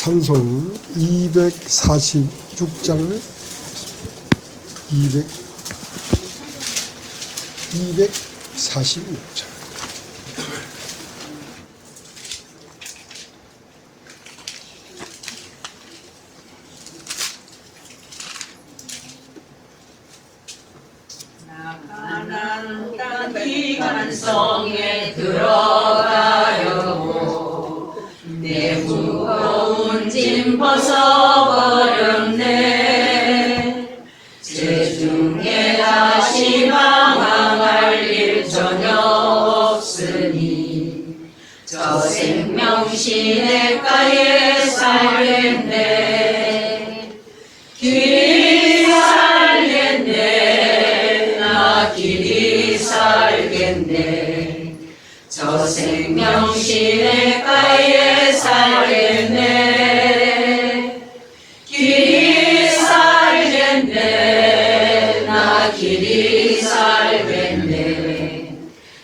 찬송 246장을 246장. 나가는 땅 기관성에 들어가려고 내 무거운 짐 벗어버렸네. 제중에 다시 방황할 일 전혀 없으니 저 생명 시냇가에 살겠네. 길이 살겠네. 나 길이 살겠네. 저 생명 시냇가에 살겠네. 길이 살겠네. 나 길이 살겠네.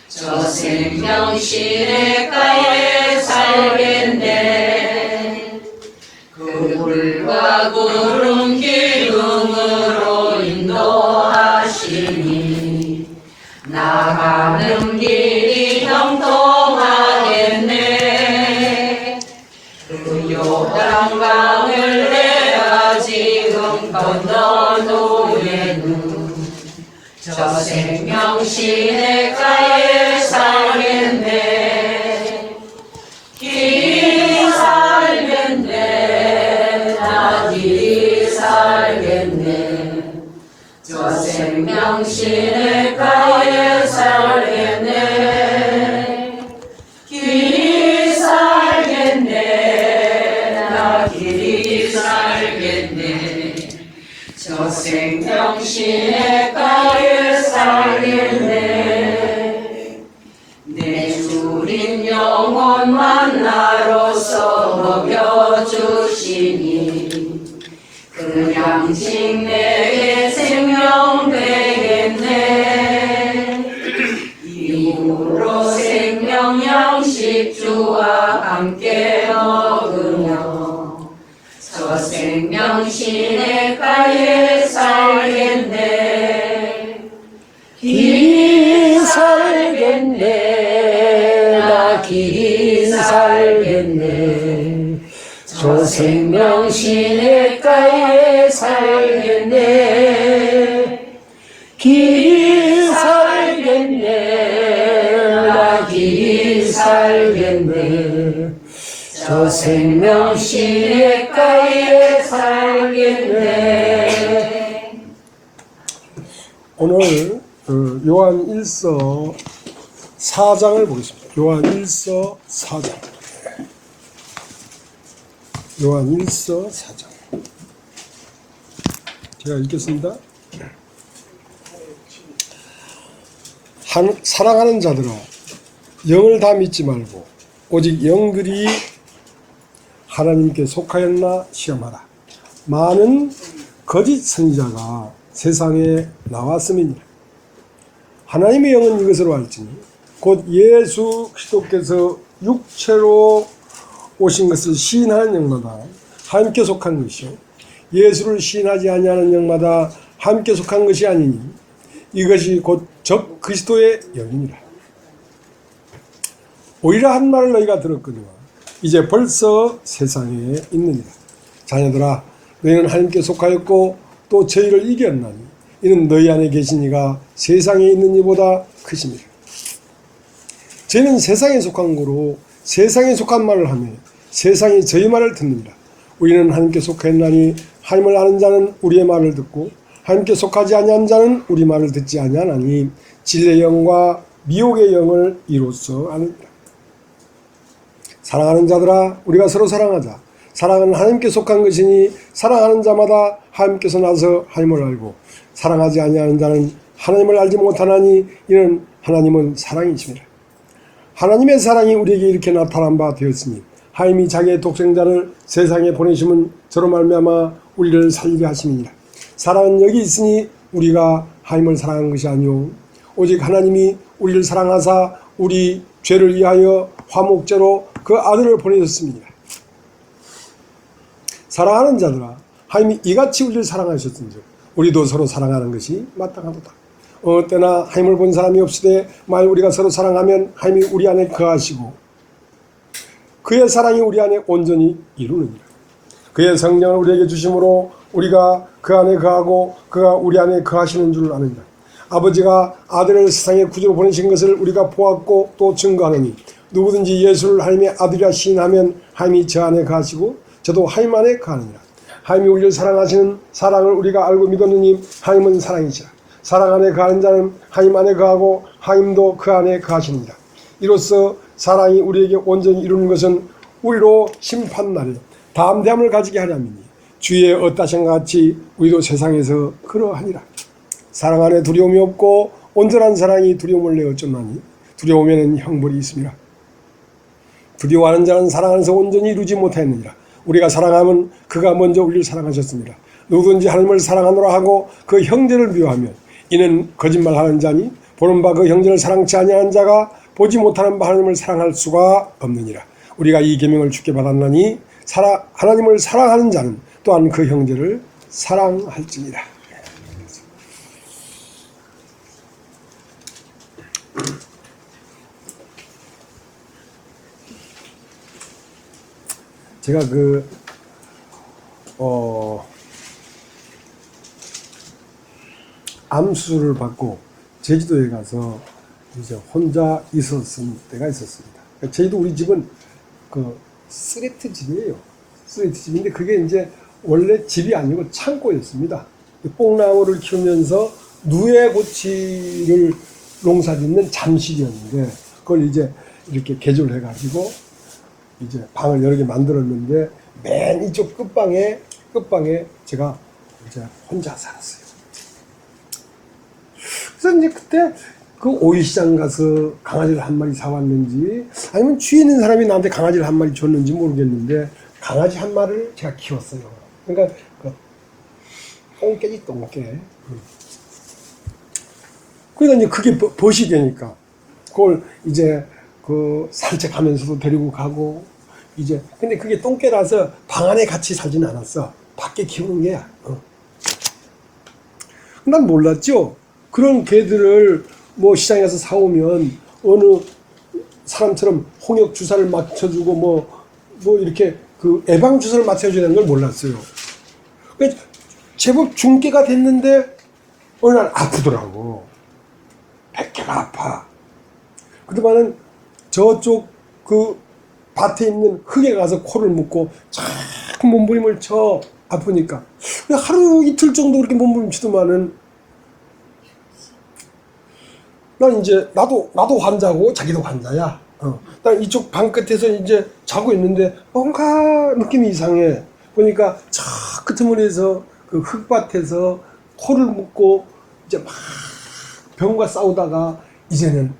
저 생명 시냇가에 살겠네. 그 물과 구름 기둥으로 인도하시니 나가는 길이 형통하겠네. 그 요단강을 내가 지금 건너놓으에는 저 생명 시냇가에 살겠네. 길이 살겠네. 나 길이 살겠네. 저 생명 시냇가에 살겠네. 길이 살겠네. 나 길이 살겠네. 저 생명 시냇가에 살겠네. 내 주린 영혼 만나로서 먹여주시니 그 양식 내게 생명 되겠네. 이후로 생명 양식 주와 함께 먹으며 저 생명 시냇가에 살겠네. 길이 살겠네. 나 길이 살겠네. 저 생명 시냇가에 살겠네. 길이 살겠네. 나 길이 살겠네. 저 생명 시냇가에 살겠네. 오늘 요한 1서 4장을 보겠습니다. 요한 1서 4장. 요한 1서 4장. 제가 읽겠습니다. 사랑하는 자들아, 영을 다 믿지 말고 오직 영들이 하나님께 속하였나 시험하라. 많은 거짓 선지자가 세상에 나왔음이니라. 하나님의 영은 이것으로 알지니 곧 예수 그리스도께서 육체로 오신 것을 시인하는 영마다 함께 속한 것이요 예수를 시인하지 아니하는 영마다 함께 속한 것이 아니니 이것이 곧 적 그리스도의 영이니라. 오히려 한 말을 너희가 들었거니와 이제 벌써 세상에 있느니라. 자녀들아, 너희는 하나님께 속하였고 또 저희를 이겼나니 이는 너희 안에 계신 이가 세상에 있는 이보다 크심이라. 저희는 세상에 속한 거로 세상에 속한 말을 하며 세상이 저희 말을 듣느니라. 우리는 하나님께 속하였나니 하나님을 아는 자는 우리의 말을 듣고 하나님께 속하지 아니한 자는 우리 말을 듣지 아니하나니 진리의 영과 미혹의 영을 이로써 아느니라. 사랑하는 자들아, 우리가 서로 사랑하자. 사랑은 하나님께 속한 것이니 사랑하는 자마다 하나님께서 나서 하나님을 알고 사랑하지 아니하는 자는 하나님을 알지 못하나니 이는 하나님은 사랑이심이라. 하나님의 사랑이 우리에게 이렇게 나타난 바 되었으니 하나님이 자기의 독생자를 세상에 보내심은 저로 말미암아 우리를 살리게 하심이니라. 사랑은 여기 있으니 우리가 하나님을 사랑한 것이 아니오 오직 하나님이 우리를 사랑하사 우리 죄를 위하여 화목제로 그 아들을 보내셨습니다. 사랑하는 자들아 하나님이 이같이 우리를 사랑하셨은즉 우리도 서로 사랑하는 것이 마땅하도다. 어느 때나 하나님을 본 사람이 없으되 만일 우리가 서로 사랑하면 하나님이 우리 안에 거하시고 그의 사랑이 우리 안에 온전히 이루느니라. 그의 성령을 우리에게 주심으로 우리가 그 안에 거하고 그가 우리 안에 거하시는 줄 아느니라. 아버지가 아들을 세상에 구주로 보내신 것을 우리가 보았고 또 증거하노니 누구든지 예수를 하나님의 아들이라 시인하면 하나님이 저 안에 거하시고 저도 하나님 안에 거하느니라. 하나님이 우리를 사랑하시는 사랑을 우리가 알고 믿었느니 하나님은 사랑이시라. 사랑 안에 거하는 자는 하나님 안에 거하고 하나님도 그 안에 거하시느니라. 이로써 사랑이 우리에게 온전히 이루는 것은 우리로 심판날에 담대함을 가지게 하려니니 주의 어떠신가 같이 우리도 세상에서 그러하니라. 사랑 안에 두려움이 없고 온전한 사랑이 두려움을 내어 쫓나니 두려움에는 형벌이 있음이라. 두려워하는 자는 사랑 안에서 온전히 이루지 못하였느니라. 우리가 사랑하면 그가 먼저 우리를 사랑하셨습니다. 누구든지 하나님을 사랑하노라 하고 그 형제를 미워하면 이는 거짓말하는 자니 보는 바 그 형제를 사랑치 아니하는 자가 보지 못하는 바 하나님을 사랑할 수가 없느니라. 우리가 이 계명을 주께 받았나니 하나님을 사랑하는 자는 또한 그 형제를 사랑할지니라. 제가 암 수술을 받고 제주도에 가서 이제 혼자 있었을 때가 있었습니다. 제주도 우리 집은 쓰레트 집이에요. 쓰레트 집인데 그게 이제 원래 집이 아니고 창고였습니다. 뽕나무를 키우면서 누에고치를 농사짓는 잠실이었는데 그걸 이제 이렇게 개조해가지고 이제 방을 여러 개 만들었는데 맨 이쪽 끝방에 제가 이제 혼자 살았어요. 그래서 이제 그때 그 오이시장 가서 강아지를 한 마리 사왔는지 아니면 주위 있는 사람이 나한테 강아지를 한 마리 줬는지 모르겠는데 강아지 한 마리를 제가 키웠어요. 그러니까 똥개지 똥개. 그러니까 이제 그게 벗이 되니까 그걸 이제 산책하면서도 데리고 가고 이제 근데 그게 똥개라서 방 안에 같이 살지는 않았어. 밖에 키우는 게야. 난 몰랐죠. 그런 개들을 뭐 시장에 가서 사오면 어느 사람처럼 홍역 주사를 맞춰주고 뭐 이렇게 예방 주사를 맞춰줘야 되는 걸 몰랐어요. 제법 중개가 됐는데 어느 날 아프더라고. 백개가 아파. 그동안은 저쪽 밭에 있는 흙에 가서 코를 묶고 자꾸 몸부림을 쳐 아프니까 하루 이틀 정도 그렇게 몸부림 치더만은 난 이제 나도 환자고 자기도 환자야. 난 이쪽 방 끝에서 이제 자고 있는데 뭔가 느낌이 이상해. 보니까 저 끄트머리에서 그 흙밭에서 코를 묶고 이제 막 병과 싸우다가 이제는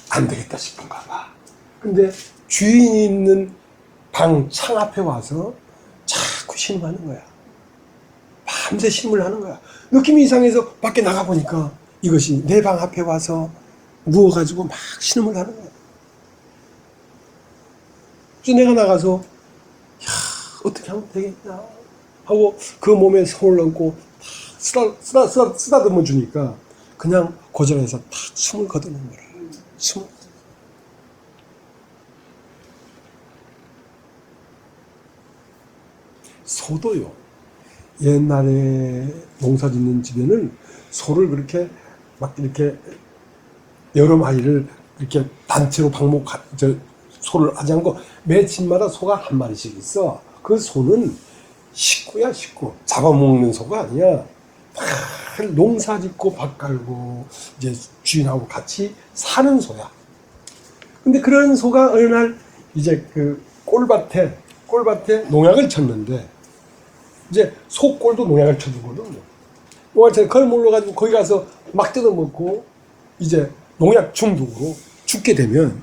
안 되겠다 싶은가 봐. 근데 주인이 있는 방 창 앞에 와서 자꾸 신음하는 거야. 밤새 신음을 하는 거야. 느낌이 이상해서 밖에 나가보니까 이것이 내 방 앞에 와서 누워가지고 막 신음을 하는 거야. 그래서 내가 나가서 어떻게 하면 되겠냐 하고 그 몸에 손을 얹고 쓰다듬어 주니까 그냥 고전에서 탁 숨을 거두는 거야. 숨을. 소도요. 옛날에 농사 짓는 집에는 소를 그렇게 막 이렇게 여러 마리를 이렇게 단체로 소를 하지 않고 매 집마다 소가 한 마리씩 있어. 그 소는 식구야, 식구. 잡아먹는 소가 아니야. 농사 짓고 밥 갈고 이제 주인하고 같이 사는 소야. 근데 그런 소가 어느 날 이제 꼴밭에 농약을 쳤는데 이제 소 꼴도 농약을 쳐주거든요. 그걸 몰라가지고 거기 가서 막 뜯어먹고 이제 농약 중독으로 죽게 되면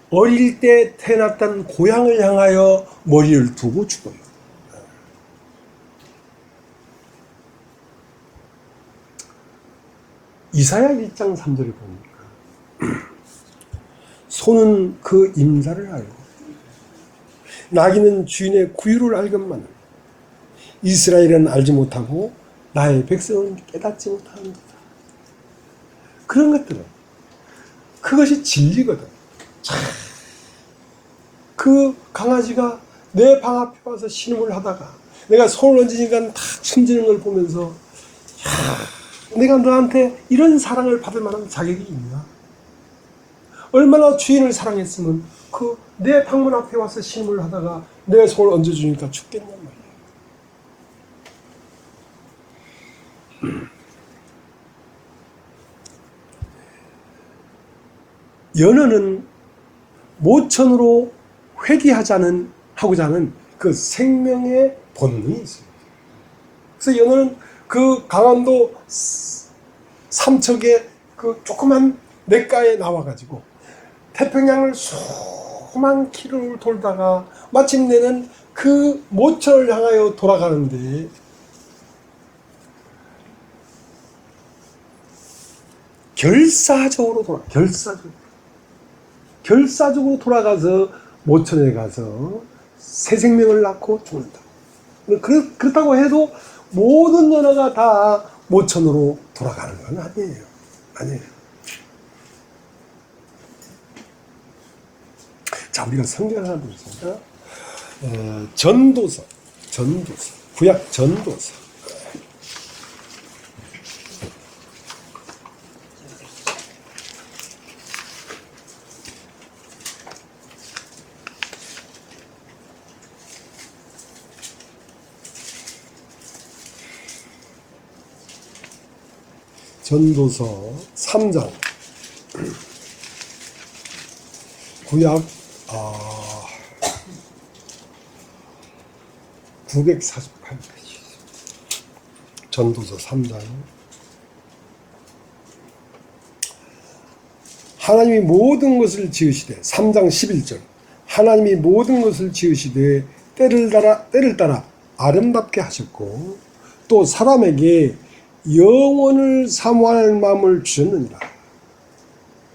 어릴 때 태어났던 고향을 향하여 머리를 두고 죽어요. 이사야 1장 3절을 보니까 소는 그 임자를 알고 나귀는 주인의 구유를 알건만은 이스라엘은 알지 못하고 나의 백성은 깨닫지 못하는 거다. 그런 것들은 그것이 진리거든. 그 강아지가 내 방 앞에 와서 신음을 하다가 내가 손을 얹으니까 다 숨지는 걸 보면서 야, 내가 너한테 이런 사랑을 받을 만한 자격이 있나? 얼마나 주인을 사랑했으면 그 내 방문 앞에 와서 신음을 하다가 내 손을 얹어주니까 죽겠냔 말이야. 연어는 모천으로 하고자 하는 그 생명의 본능이 있습니다. 그래서 연어는 그 강원도 삼척의 그 조그만 냇가에 나와가지고 태평양을 수만 킬로를 돌다가 마침내는 그 모천을 향하여 돌아가는데 결사적으로 돌아가서 모천에 가서 새 생명을 낳고 죽는다. 그렇다고 해도 모든 연어가 다 모천으로 돌아가는 건 아니에요. 자, 우리가 성경을 하나 보겠습니다. 전도서, 구약 전도서. 전도서 3장 구약 948페이지 전도서 3장 하나님이 모든 것을 지으시되 3장 11절 하나님이 모든 것을 지으시되 때를 따라 아름답게 하셨고 또 사람에게 영원을 사모할 마음을 주셨느니라.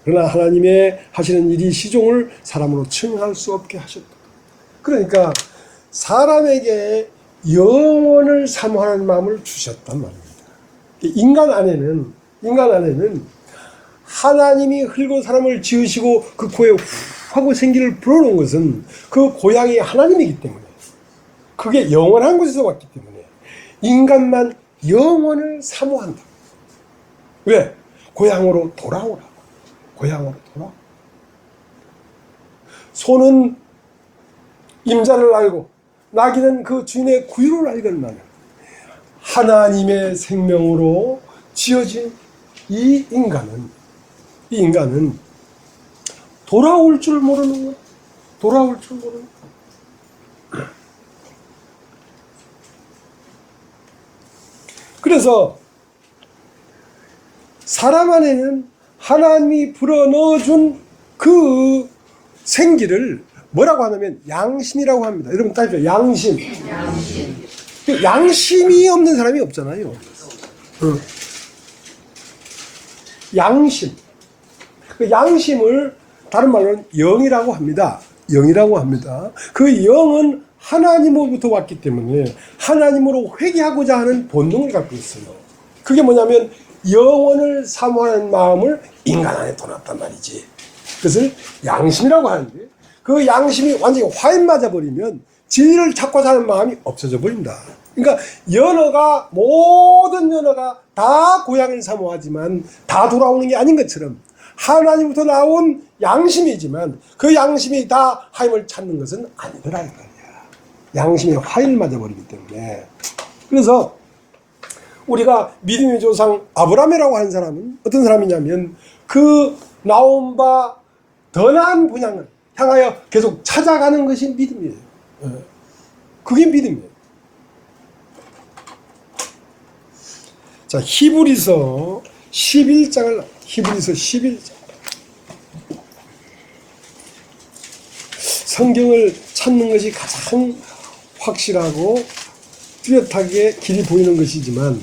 그러나 하나님의 하시는 일이 시종을 사람으로 칭할 수 없게 하셨다. 그러니까 사람에게 영원을 사모하는 마음을 주셨단 말입니다. 인간 안에는 하나님이 흙으로 사람을 지으시고 그 코에 후 하고 생기를 불어넣은 것은 그 고향이 하나님이기 때문에 그게 영원한 곳에서 왔기 때문에 인간만 영원을 사모한다. 왜? 고향으로 돌아오라. 소는 임자를 알고 나귀는 그 주인의 구유를 알건만은 하나님의 생명으로 지어진 이 인간은 돌아올 줄 모르는 거야. 그래서 사람 안에는 하나님이 불어넣어준 그 생기를 뭐라고 하냐면 양심이라고 합니다. 여러분 따지죠. 양심. 양심이 없는 사람이 없잖아요. 양심. 그 양심을 다른 말로는 영이라고 합니다. 그 영은 하나님으로부터 왔기 때문에 하나님으로 회개하고자 하는 본능을 갖고 있어요. 그게 뭐냐면 영원을 사모하는 마음을 인간 안에 둬놨단 말이지. 그것을 양심이라고 하는데 그 양심이 완전히 화인 맞아버리면 진리를 찾고 사는 마음이 없어져 버린다. 그러니까 모든 연어가 다 고향을 사모하지만 다 돌아오는 게 아닌 것처럼 하나님부터 나온 양심이지만 그 양심이 다 하나님을 찾는 것은 아니더라 이 말이야. 양심이 화인 맞아버리기 때문에. 그래서 우리가 믿음의 조상 아브라함이라고 하는 사람은 어떤 사람이냐면 그 나온 바 더 나은 본향을 향하여 계속 찾아가는 것이 믿음이에요. 그게 믿음이에요. 자, 히브리서 11장 성경을 찾는 것이 가장 확실하고 뚜렷하게 길이 보이는 것이지만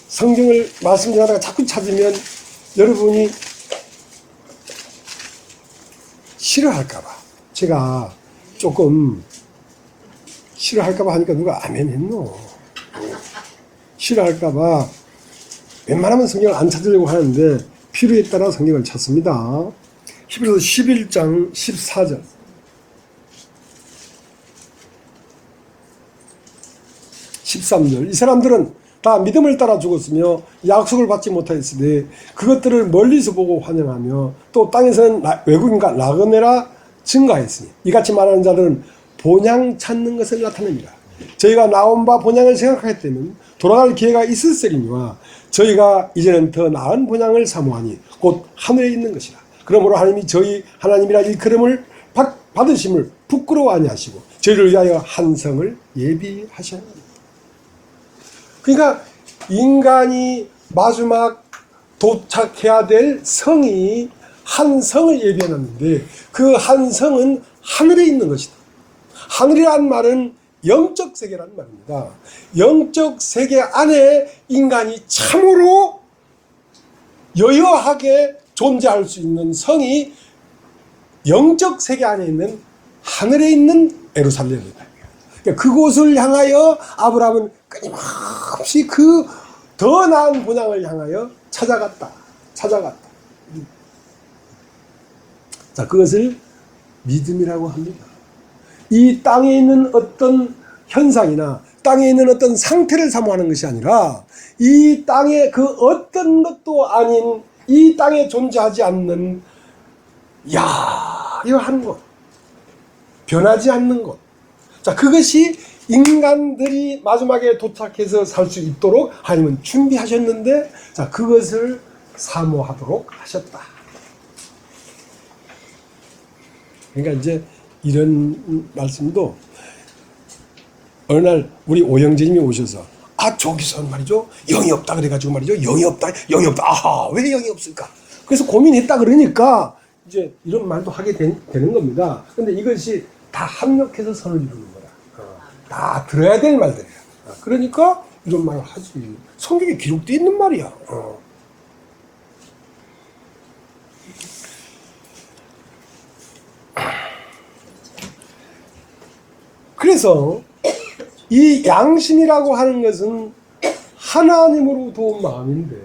성경을 말씀 전하다가 자꾸 찾으면 여러분이 싫어할까봐 제가 조금 싫어할까봐 하니까 누가 아멘 했노? 싫어할까봐 웬만하면 성경을 안 찾으려고 하는데 필요에 따라 성경을 찾습니다. 히브리서 11장 14절. 13절. 이 사람들은 다 믿음을 따라 죽었으며 약속을 받지 못하였으니 그것들을 멀리서 보고 환영하며 또 땅에서는 외국인과 나그네라 증가했으니 이같이 말하는 자들은 본향 찾는 것을 나타냅니다. 저희가 나온 바 본향을 생각하였다면 돌아갈 기회가 있을세리니와 저희가 이제는 더 나은 본향을 사모하니 곧 하늘에 있는 것이라. 그러므로 하나님이 저희 하나님이라 일컬음을 받으심을 부끄러워 아니하시고 저희를 위하여 한 성을 예비하셨나니. 그러니까 인간이 마지막 도착해야 될 성이 한 성을 예비해놨는데 그 한 성은 하늘에 있는 것이다. 하늘이란 말은 영적 세계란 말입니다. 영적 세계 안에 인간이 참으로 여여하게 존재할 수 있는 성이 영적 세계 안에 있는 하늘에 있는 예루살렘이다. 그러니까 그곳을 향하여 아브라함은 끊임없이 그 더 나은 본향을 향하여 찾아갔다. 자, 그것을 믿음이라고 합니다. 이 땅에 있는 어떤 현상이나 땅에 있는 어떤 상태를 사모하는 것이 아니라 이 땅의 그 어떤 것도 아닌 이 땅에 존재하지 않는 야려한 것, 변하지 않는 것. 자, 그것이 인간들이 마지막에 도착해서 살 수 있도록 하나님은 준비하셨는데, 자, 그것을 사모하도록 하셨다. 그러니까 이제 이런 말씀도 어느 날 우리 오영재님이 오셔서 저기서 말이죠, 영이 없다 그래가지고 말이죠, 영이 없다. 아하, 왜 영이 없을까? 그래서 고민했다 그러니까 이제 이런 말도 하게 되는 겁니다. 근데 이것이 다 합력해서 선을 이루는 거라. 다 들어야 될 말들이야. 그러니까 이런 말을 하지. 성경에 기록되어 있는 말이야. 그래서 이 양심이라고 하는 것은 하나님으로부터 온 마음인데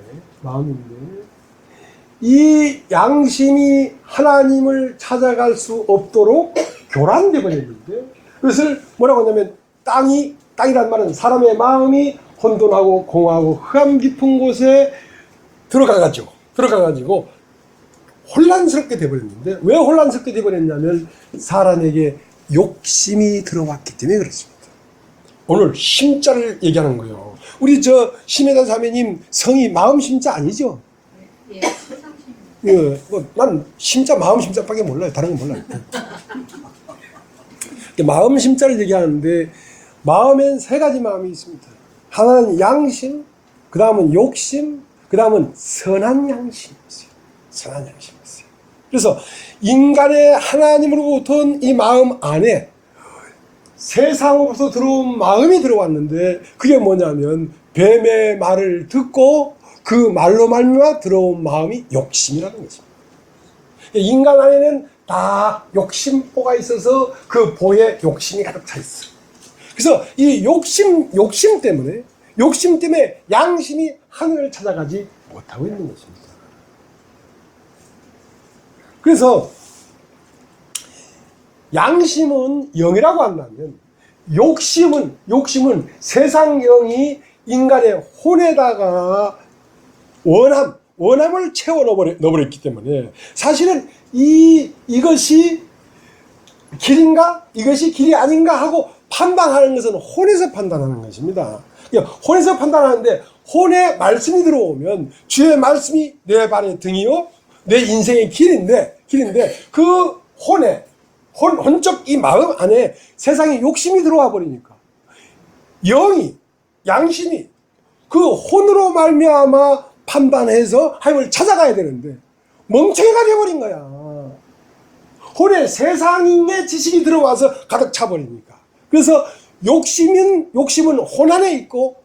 이 양심이 하나님을 찾아갈 수 없도록 교란되어 버렸는데, 그것을 뭐라고 하냐면 땅이란 말은 사람의 마음이 혼돈하고 공허하고 흑암 깊은 곳에 들어가가지고 혼란스럽게 되어버렸는데, 왜 혼란스럽게 되어버렸냐면 사람에게 욕심이 들어왔기 때문에 그렇습니다. 오늘 심자를 얘기하는 거예요. 우리 심혜단 자매님 성이 마음 심자 아니죠? 예, 세상심. 예, 난 심자 마음 심자밖에 몰라요. 다른 건 몰라요. 마음 심자를 얘기하는데 마음엔 세 가지 마음이 있습니다. 하나는 양심, 그 다음은 욕심, 그 다음은 선한 양심이 있어요. 선한 양심이 있어요. 그래서 인간의 하나님으로부터 온 이 마음 안에 세상으로부터 들어온 마음이 들어왔는데, 그게 뭐냐면 뱀의 말을 듣고 그 말로 말미암아 들어온 마음이 욕심이라는 것입니다. 인간 안에는 다 욕심보가 있어서 그 보에 욕심이 가득 차 있어요. 그래서 이 욕심 때문에 양심이 하늘을 찾아가지 못하고 있는 것입니다. 그래서 양심은 영이라고 한다면 욕심은 세상 영이 인간의 혼에다가 원함을 채워 넣어버렸기 때문에 사실은 이것이 길인가 이것이 길이 아닌가 하고 판단하는 것은 혼에서 판단하는 것입니다. 혼에서 판단하는데, 혼에 말씀이 들어오면 주의 말씀이 내 발의 등이요 내 인생의 길인데 그 혼적 이 마음 안에 세상에 욕심이 들어와 버리니까 양심이 그 혼으로 말미암아 판단해서 하나님을 찾아가야 되는데 멍청이가 되어버린 거야. 혼에 세상의 지식이 들어와서 가득 차버리니까. 그래서 욕심은 혼 안에 있고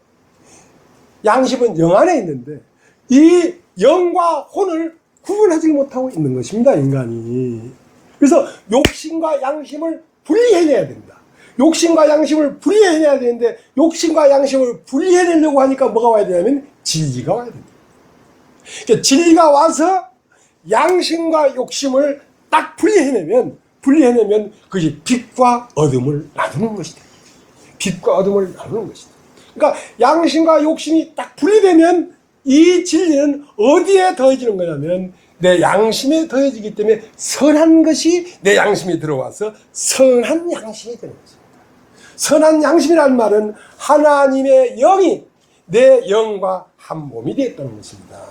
양심은 영 안에 있는데 이 영과 혼을 구분하지 못하고 있는 것입니다, 인간이. 그래서 욕심과 양심을 분리해내야 된다. 욕심과 양심을 분리해내야 되는데 욕심과 양심을 분리해내려고 하니까 뭐가 와야 되냐면 진리가 와야 됩니다. 그러니까 진리가 와서 양심과 욕심을 딱 분리해내면 그것이 빛과 어둠을 나누는 것이다. 빛과 어둠을 나누는 것이다. 그러니까 양심과 욕심이 딱 분리되면 이 진리는 어디에 더해지는 거냐면 내 양심에 더해지기 때문에 선한 것이 내 양심에 들어와서 선한 양심이 되는 것입니다. 선한 양심이라는 말은 하나님의 영이 내 영과 한 몸이 되었다는 것입니다.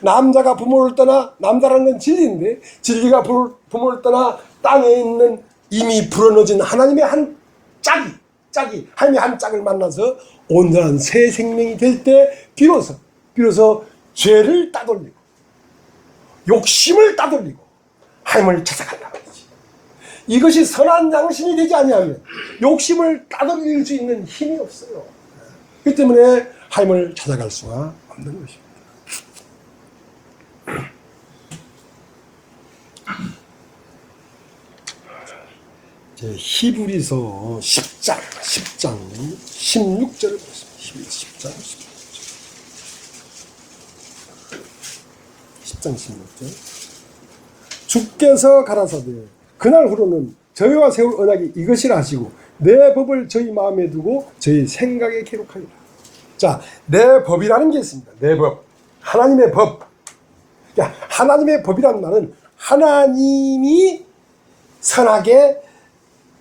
남자가 부모를 떠나, 남자라는 건 진리인데 진리가 부모를 떠나 땅에 있는 이미 불어넣어진 하나님의 한 짝이 하나님의 한 짝을 만나서 온전한 새 생명이 될 때 비로소 죄를 따돌리고 욕심을 따돌리고 하나님을 찾아간다는 거지. 이것이 선한 양심이 되지 아니하면 욕심을 따돌릴 수 있는 힘이 없어요. 그렇기 때문에 하나님을 찾아갈 수가 없는 것입니다. 히브리서 10장 16절을 보겠습니다. 히브리서 10장 16절. 주께서 가라사대 그날 후로는 저희와 세울 언약이 이것이라 하시고 내 법을 저희 마음에 두고 저희 생각에 기록하리라. 자, 내 법이라는 게 있습니다. 내 법, 하나님의 법. 그러니까 하나님의 법이라는 말은 하나님이 선하게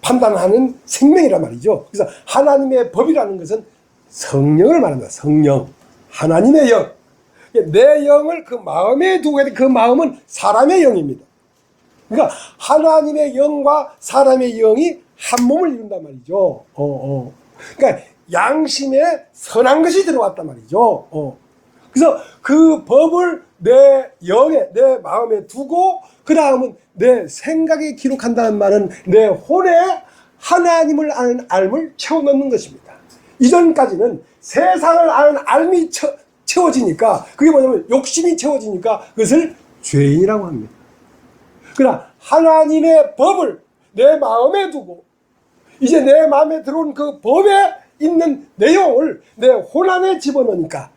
판단하는 생명이란 말이죠. 그래서 하나님의 법이라는 것은 성령을 말합니다. 성령, 하나님의 영. 내 영을 그 마음에 두고 그 마음은 사람의 영입니다. 그러니까 하나님의 영과 사람의 영이 한 몸을 이룬단 말이죠. 그러니까 양심에 선한 것이 들어왔단 말이죠. 그래서 그 법을 내 영에, 내 마음에 두고 그 다음은 내 생각에 기록한다는 말은 내 혼에 하나님을 아는 알을 채워넣는 것입니다. 이전까지는 세상을 아는 알이 채워지니까 그게 뭐냐면 욕심이 채워지니까 그것을 죄인이라고 합니다. 그러나 하나님의 법을 내 마음에 두고 이제 내 마음에 들어온 그 법에 있는 내용을 내 혼 안에 집어넣으니까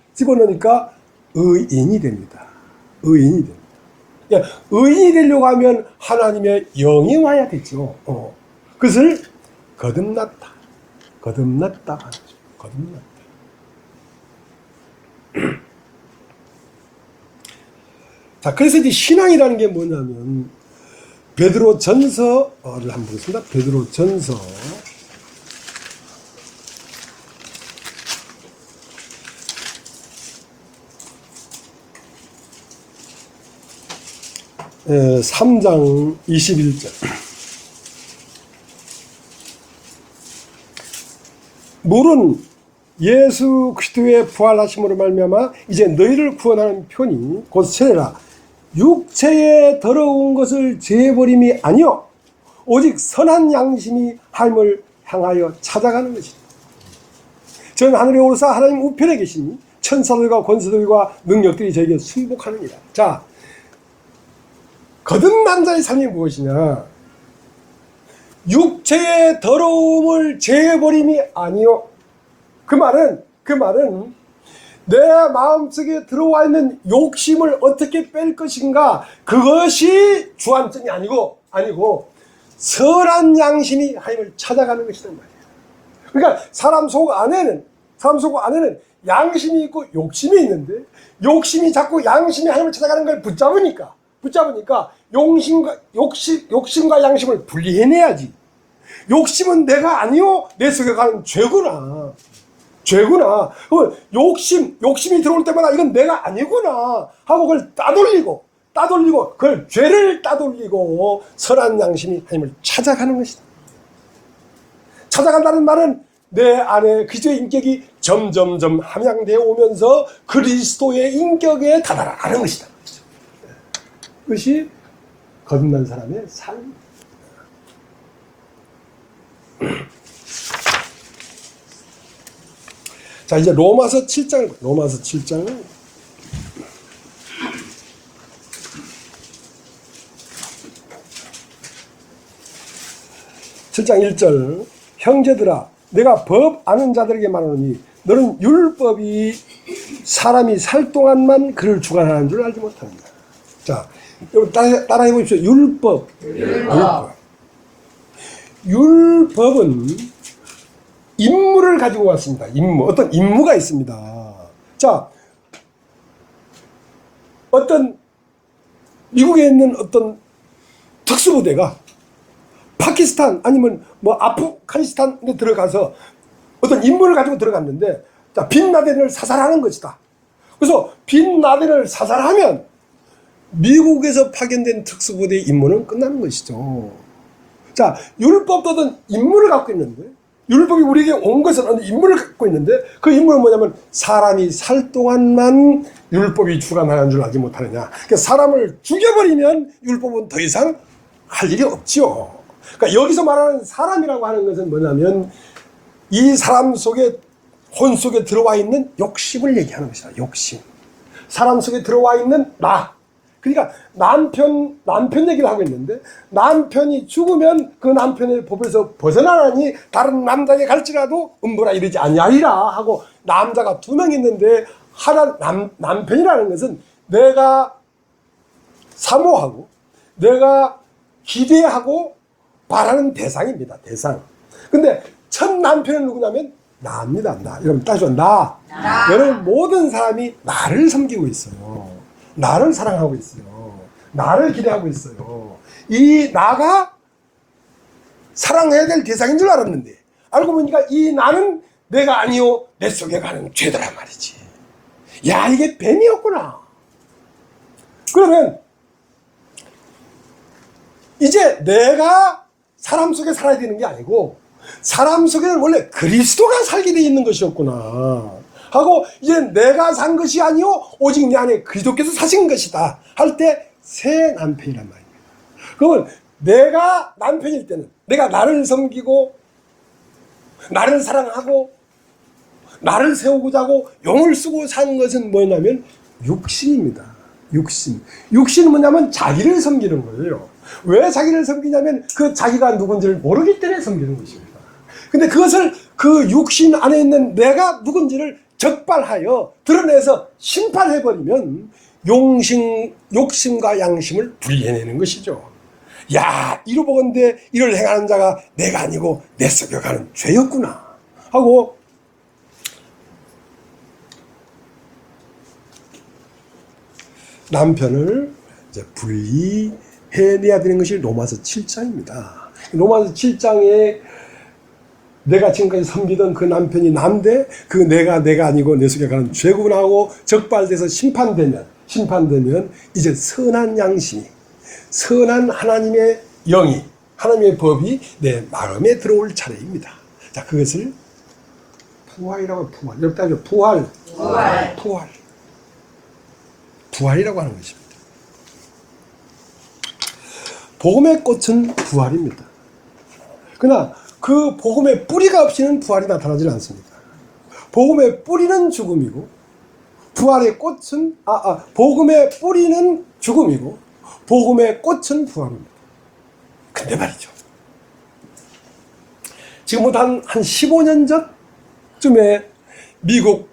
의인이 됩니다. 의인이 됩니다. 의인이 되려고 하면 하나님의 영이 와야 되죠. 그것을 거듭났다 하는 거죠. 거듭났다. 자, 그래서 이제 신앙이라는 게 뭐냐면 베드로 전서를 한번 보겠습니다. 베드로 전서 3장 21절. 물은 예수 그리스도의 부활하심으로 말미암아 이제 너희를 구원하는 편이 곧 세례라. 육체의 더러운 것을 제해버림이 아니요 오직 선한 양심이 하나님을 향하여 찾아가는 것이다. 저는 하늘에 오르사 하나님 우편에 계시니 천사들과 권세들과 능력들이 저에게 순복하느니라. 자, 거듭난 자의 삶이 무엇이냐? 육체의 더러움을 제해버림이 아니요. 그 말은 내 마음속에 들어와 있는 욕심을 어떻게 뺄 것인가, 그것이 주안점이 아니고 선한 양심이 하나님을 찾아가는 것이란 말이에요. 그러니까 사람 속 안에는 양심이 있고 욕심이 있는데 욕심이 자꾸 양심이 하나님을 찾아가는 걸 붙잡으니까 욕심과 양심을 분리해내야지. 욕심은 내가 아니요 내 속에 가는 죄구나. 욕심이 들어올 때마다 이건 내가 아니구나 하고 그걸 따돌리고 그걸 죄를 따돌리고 선한 양심이 하나님을 찾아가는 것이다. 찾아간다는 말은 내 안에 그리스도의 인격이 점점점 함양되어 오면서 그리스도의 인격에 다다라가는 것이다. 그것이 거듭난 사람의 삶. 자, 이제 로마서 7장 7장 1절. 형제들아 내가 법 아는 자들에게 말하노니 너는 율법이 사람이 살 동안만 그를 주관하는 줄 알지 못한다. 자, 여러분 따라해 보십시오. 율법. 율법은 임무를 가지고 왔습니다. 임무. 어떤 임무가 있습니다. 자, 어떤 미국에 있는 어떤 특수부대가 파키스탄 아니면 뭐 아프가니스탄에 들어가서 어떤 임무를 가지고 들어갔는데, 자, 빈 라덴을 사살하는 것이다. 그래서 빈 라덴을 사살하면 미국에서 파견된 특수부대의 임무는 끝나는 것이죠. 자, 율법도 어떤 임무를 갖고 있는데, 율법이 우리에게 온 것은 어떤 임무를 갖고 있는데, 그 임무는 뭐냐면 사람이 살 동안만 율법이 주관하는 줄 알지 못하느냐. 그러니까 사람을 죽여버리면 율법은 더 이상 할 일이 없지요. 그러니까 여기서 말하는 사람이라고 하는 것은 뭐냐면 이 사람 속에, 혼 속에 들어와 있는 욕심을 얘기하는 것이다. 욕심. 사람 속에 들어와 있는 나. 그러니까 남편 얘기를 하고 있는데, 남편이 죽으면 그 남편의 법에서 벗어나라니 다른 남자에게 갈지라도 음부라 이르지 아니하리라 하고, 남자가 2명 있는데 남편이라는 것은 내가 사모하고 내가 기대하고 바라는 대상입니다. 대상. 근데 첫 남편은 누구냐면 나입니다. 나. 여러분 따져, 나. 여러분 모든 사람이 나를 섬기고 있어요. 나를 사랑하고 있어요. 나를 기대하고 있어요. 이 나가 사랑해야 될 대상인 줄 알았는데, 알고 보니까 이 나는 내가 아니요 내 속에 가는 죄더란 말이지. 야, 이게 뱀이었구나. 그러면 이제 내가 사람 속에 살아야 되는 게 아니고, 사람 속에는 원래 그리스도가 살게 돼 있는 것이었구나 하고, 이제 내가 산 것이 아니요 오직 내 안에 그리스도께서 사신 것이다 할 때 새 남편이란 말입니다. 그러면 내가 남편일 때는 내가 나를 섬기고 나를 사랑하고 나를 세우고자 하고 용을 쓰고 사는 것은 뭐냐면 육신입니다. 육신은 뭐냐면 자기를 섬기는 거예요. 왜 자기를 섬기냐면 그 자기가 누군지를 모르기 때문에 섬기는 것입니다. 근데 그것을 그 육신 안에 있는 내가 누군지를 적발하여 드러내서 심판해버리면 욕심과 양심을 분리해내는 것이죠. 야, 이로보건대 이를 행하는 자가 내가 아니고 내 속에 가는 죄였구나 하고, 남편을 이제 분리해내야 되는 것이 로마서 7장입니다. 로마서 7장에 내가 지금까지 섬기던 그 남편이 난데 그 내가 아니고 내 속에 가는 죄구나하고 적발돼서 심판되면 이제 선한 양심이, 선한 하나님의 영이, 하나님의 법이 내 마음에 들어올 차례입니다. 자, 그것을 부활이라고 해요. 부활. 여러분 따져, 부활이라고 하는 것입니다. 복음의 꽃은 부활입니다. 그러나 그 복음의 뿌리가 없이는 부활이 나타나지 않습니다. 복음의 뿌리는 죽음이고, 부활의 꽃은, 복음의 뿌리는 죽음이고, 복음의 꽃은 부활입니다. 근데 말이죠, 지금부터 한 15년 전쯤에 미국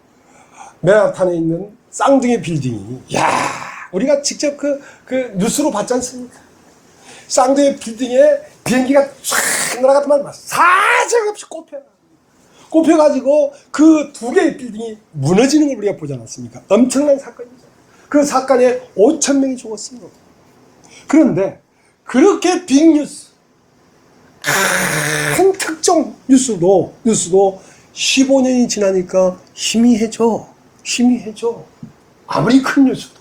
맨하탄에 있는 쌍둥이 빌딩이, 야, 우리가 직접 그 뉴스로 봤지 않습니까? 쌍둥이 빌딩에 비행기가 쫙 날아갔더만 사정없이 꼽혀가지고 그 2개의 빌딩이 무너지는 걸 우리가 보지 않았습니까? 엄청난 사건이죠. 그 사건에 5,000명이 죽었습니다. 그런데 그렇게 빅뉴스, 큰 특정 뉴스도 15년이 지나니까 희미해져. 아무리 큰 뉴스도.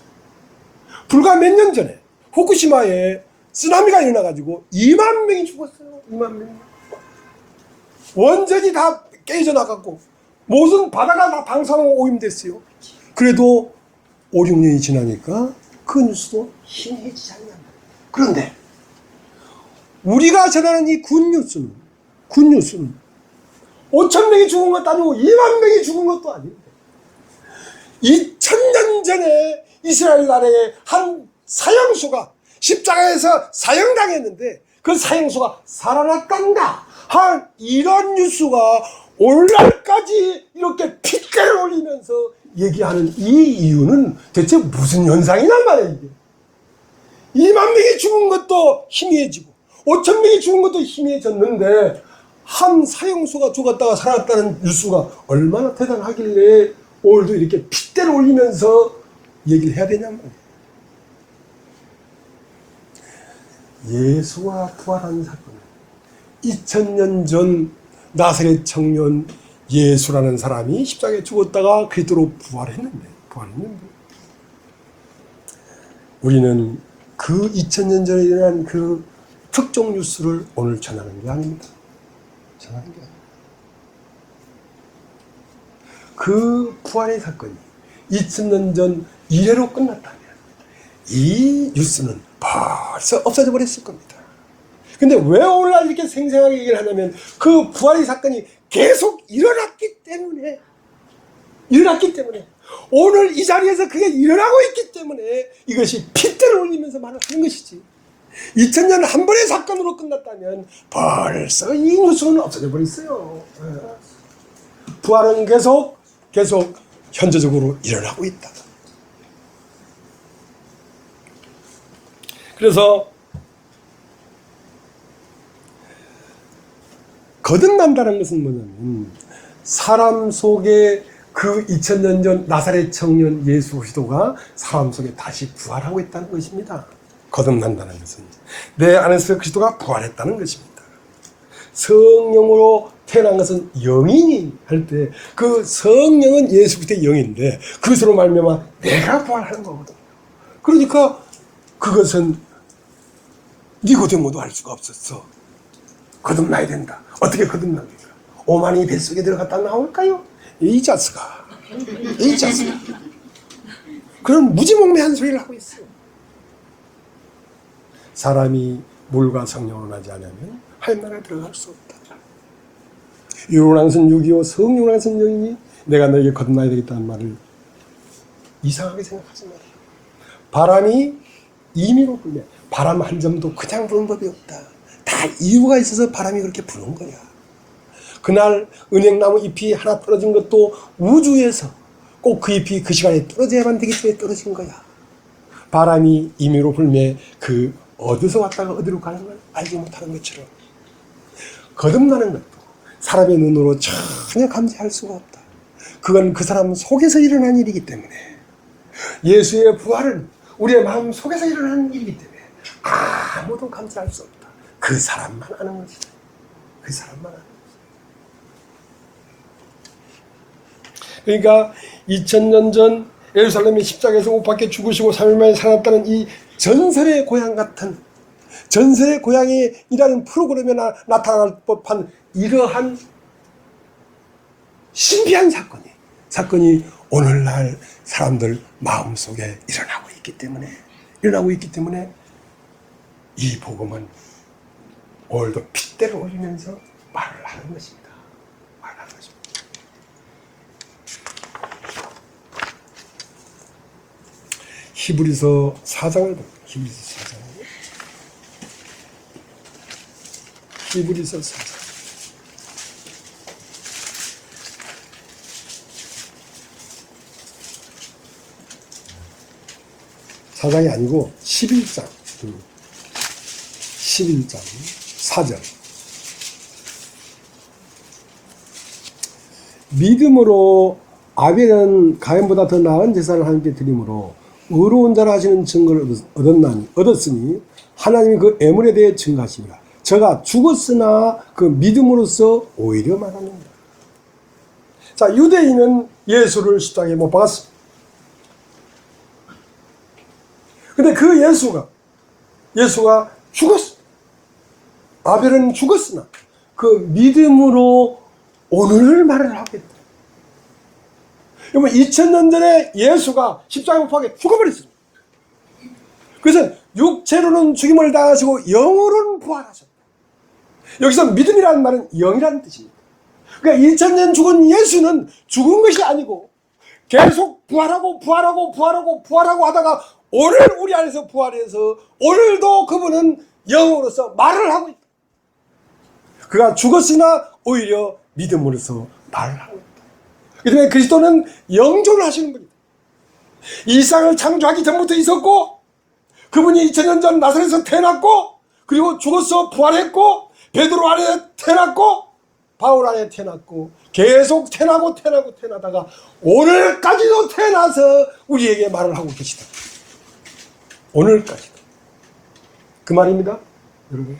불과 몇 년 전에 후쿠시마에 쓰나미가 일어나가지고 2만 명이 죽었어요. 2만 명. 원전이 다 깨져 나갔고 모든 바다가 다 방사능 오염됐어요. 그래도 5, 6년이 지나니까 그 뉴스도 희미해지지 않냐. 그런데 우리가 전하는 이 굿뉴스는 5,000명이 죽은 것도 아니고 2만 명이 죽은 것도 아닌데, 2000년 전에 이스라엘 나라의 한 사형수가 십자가에서 사형당했는데 그 사형수가 살아났단다 이런 뉴스가 오늘날까지 이렇게 핏대를 올리면서 얘기하는 이 이유는 대체 무슨 현상이란 말이야, 이게. 2만 명이 죽은 것도 희미해지고 5천 명이 죽은 것도 희미해졌는데 한 사형수가 죽었다가 살았다는 뉴스가 얼마나 대단하길래 오늘도 이렇게 핏대를 올리면서 얘기를 해야 되냔 말이에요. 예수가 부활한 사건은 2000년 전 나사렛 청년 예수라는 사람이 십자가에 죽었다가 그리스도로 부활했는데 우리는 그 2000년 전에 일어난 그 특종 뉴스를 오늘 전하는 게 아닙니다. 전하는 게 아닙니다. 그 부활의 사건이 2000년 전 이래로 끝났다면 이 뉴스는 벌써 없어져 버렸을 겁니다. 근데 왜 오늘날 이렇게 생생하게 얘기를 하냐면 그 부활의 사건이 계속 일어났기 때문에 오늘 이 자리에서 그게 일어나고 있기 때문에 이것이 핏대를 올리면서 말을 하는 것이지. 2000년 한 번의 사건으로 끝났다면 벌써 이 뉴스는 없어져 버렸어요. 부활은 계속 현재적으로 일어나고 있다. 그래서 거듭난다는 것은 뭐냐면 사람 속에 그 2000년 전 나사렛 청년 예수 그리스도가 사람 속에 다시 부활하고 있다는 것입니다. 거듭난다는 것은 내 안에서 그리스도가 부활했다는 것입니다. 성령으로 태어난 것은 영이니 할 때 그 성령은 예수 그리스도의 영인데 그것으로 말미암아 내가 부활하는 거거든요. 그러니까 그것은 니고데모도 알 수가 없었어. 거듭나야 된다. 어떻게 거듭납니까? 오만이 뱃속에 들어갔다 나올까요? 이 자스가 그런 무지몽매한 소리를 하고 있어요. 사람이 물과 성령으로 나지 않으면 할만에 들어갈 수 없다. 유로랑선 6.25 성령랑선 영이니 내가 너에게 거듭나야 되겠다는 말을 이상하게 생각하지 말아요. 바람이 임의로 불면 바람 한 점도 그냥 부는 법이 없다. 다 이유가 있어서 바람이 그렇게 부는 거야. 그날 은행나무 잎이 하나 떨어진 것도 우주에서 꼭 그 잎이 그 시간에 떨어져야만 되기 때문에 떨어진 거야. 바람이 임의로 불매 그 어디서 왔다가 어디로 가는 걸 알지 못하는 것처럼 거듭나는 것도 사람의 눈으로 전혀 감지할 수가 없다. 그건 그 사람 속에서 일어난 일이기 때문에 예수의 부활은 우리의 마음 속에서 일어나는 일이기 때문에 아무도 감지할 수 없다. 그 사람만 아는 것이다. 그 사람만 아는 것이다. 그러니까 2000년 전 예루살렘의 십자가에서 못 박혀 죽으시고 3일 만에 살았다는 이 전설의 고향 같은 전설의 고향이라는 프로그램에 나타날 법한 이러한 신비한 사건이 오늘날 사람들 마음속에 일어나고 있기 때문에 이 복음은 오늘도 핏대를 올리면서 말을 하는 것입니다. 히브리서 4장을 봅니다. 히브리서 4장. 4장이 아니고 11장 4절. 믿음으로 아벨은 가인보다 더 나은 제사를 하나님께 드림으로 의로운 자라 하시는 증거를 얻었으니 하나님이 그 애물에 대해 증거하시니라. 저가 죽었으나 그 믿음으로써 오히려 말합니다. 자, 유대인은 예수를 십자가에 못 박았습니다. 근데 그 예수가 죽었어. 아벨은 죽었으나 그 믿음으로 오늘 말을 하겠다. 여러분 2000년 전에 예수가 십자가에 못 박혀 죽어버렸습니다. 그래서 육체로는 죽임을 당하시고 영으로는 부활하셨다. 여기서 믿음이라는 말은 영이라는 뜻입니다. 그러니까 2000년 죽은 예수는 죽은 것이 아니고 계속 부활하고 하다가 오늘 우리 안에서 부활해서 오늘도 그분은 영으로서 말을 하고 있다. 그가 죽었으나 오히려 믿음으로써 말하고 있다. 그 때문에 그리스도는 영존을 하시는 분이다. 이 세상을 창조하기 전부터 있었고, 그분이 2000년 전 나사렛에서 태어났고, 그리고 죽어서 부활했고, 베드로 안에 태어났고, 바울 안에 태어났고, 계속 태어나다가 오늘까지도 태어나서 우리에게 말을 하고 계시다. 오늘까지도. 그 말입니다, 여러분.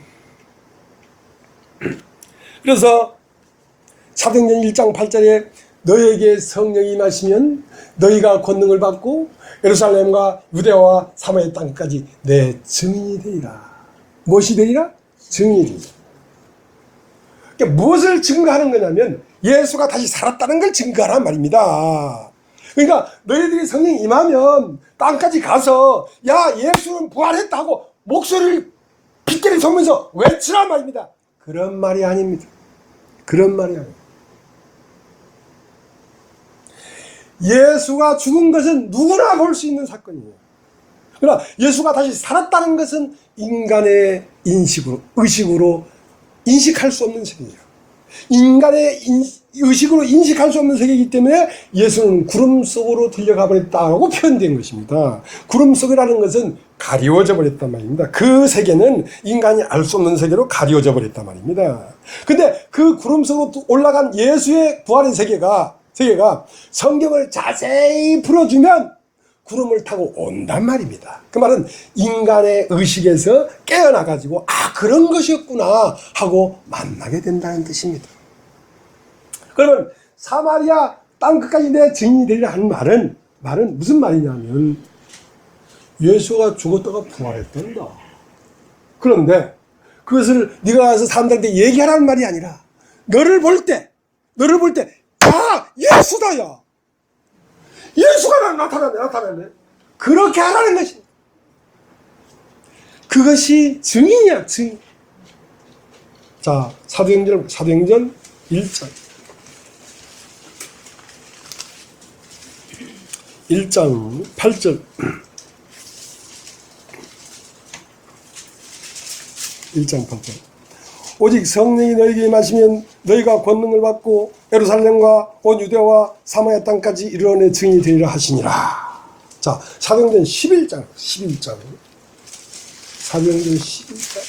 그래서 사도행전 1장 8절에 너에게 성령이 임하시면 너희가 권능을 받고 예루살렘과 유대와 사마리아 땅까지 내 증인이 되리라. 무엇이 되리라? 증인이 되리라. 그러니까 무엇을 증거하는 거냐면 예수가 다시 살았다는 걸 증거하란 말입니다. 그러니까 너희들이 성령이 임하면 땅까지 가서 야 예수는 부활했다 하고 목소리를 빗대리 서면서 외치란 말입니다. 그런 말이 아닙니다. 그런 말이 아닙니다. 예수가 죽은 것은 누구나 볼 수 있는 사건이에요. 그러나 예수가 다시 살았다는 것은 인간의 의식으로 인식할 수 없는 세계예요. 인간의 의식으로 인식할 수 없는 세계이기 때문에 예수는 구름 속으로 들려가 버렸다고 표현된 것입니다. 구름 속이라는 것은 가리워져 버렸단 말입니다. 그 세계는 인간이 알 수 없는 세계로 가리워져 버렸단 말입니다. 근데 그 구름 속으로 올라간 예수의 부활의 세계가 성경을 자세히 풀어주면 구름을 타고 온단 말입니다. 그 말은 인간의 의식에서 깨어나가지고 그런 것이었구나 하고 만나게 된다는 뜻입니다. 그러면 사마리아 땅끝까지 내 증인이 되리라 하는 말은 무슨 말이냐면 예수가 죽었다가 부활했단다. 그런데 그것을 네가 가서 사람들한테 얘기하라는 말이 아니라 너를 볼 때 예수다 야 예수가 나타났네 그렇게 하라는 것입니다. 그것이 증인이야, 증인. 자, 사도행전 1장 8절 1장 8절 오직 성령이 너희에게 임하시면 너희가 권능을 받고 예루살렘과 온 유대와 사마리아 땅까지 이르러 내 증인이 되리라 하시니라. 자, 사도행전 11장 사도행전 11장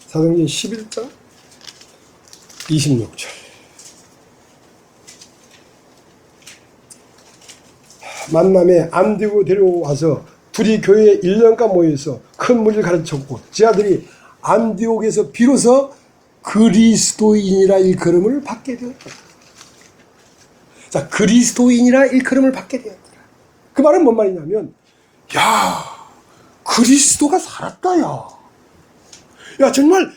사도행전 11장 26절 만남에 안디고 데려와서 둘이 교회에 1년간 모여서 큰 무리를 가르쳤고 제 아들이 안디옥에서 비로소 그리스도인이라 일컬음을 받게 되었다. 자, 그리스도인이라 일컬음을 받게 되었다. 그 말은 뭔 말이냐면 야 그리스도가 살았다 야 정말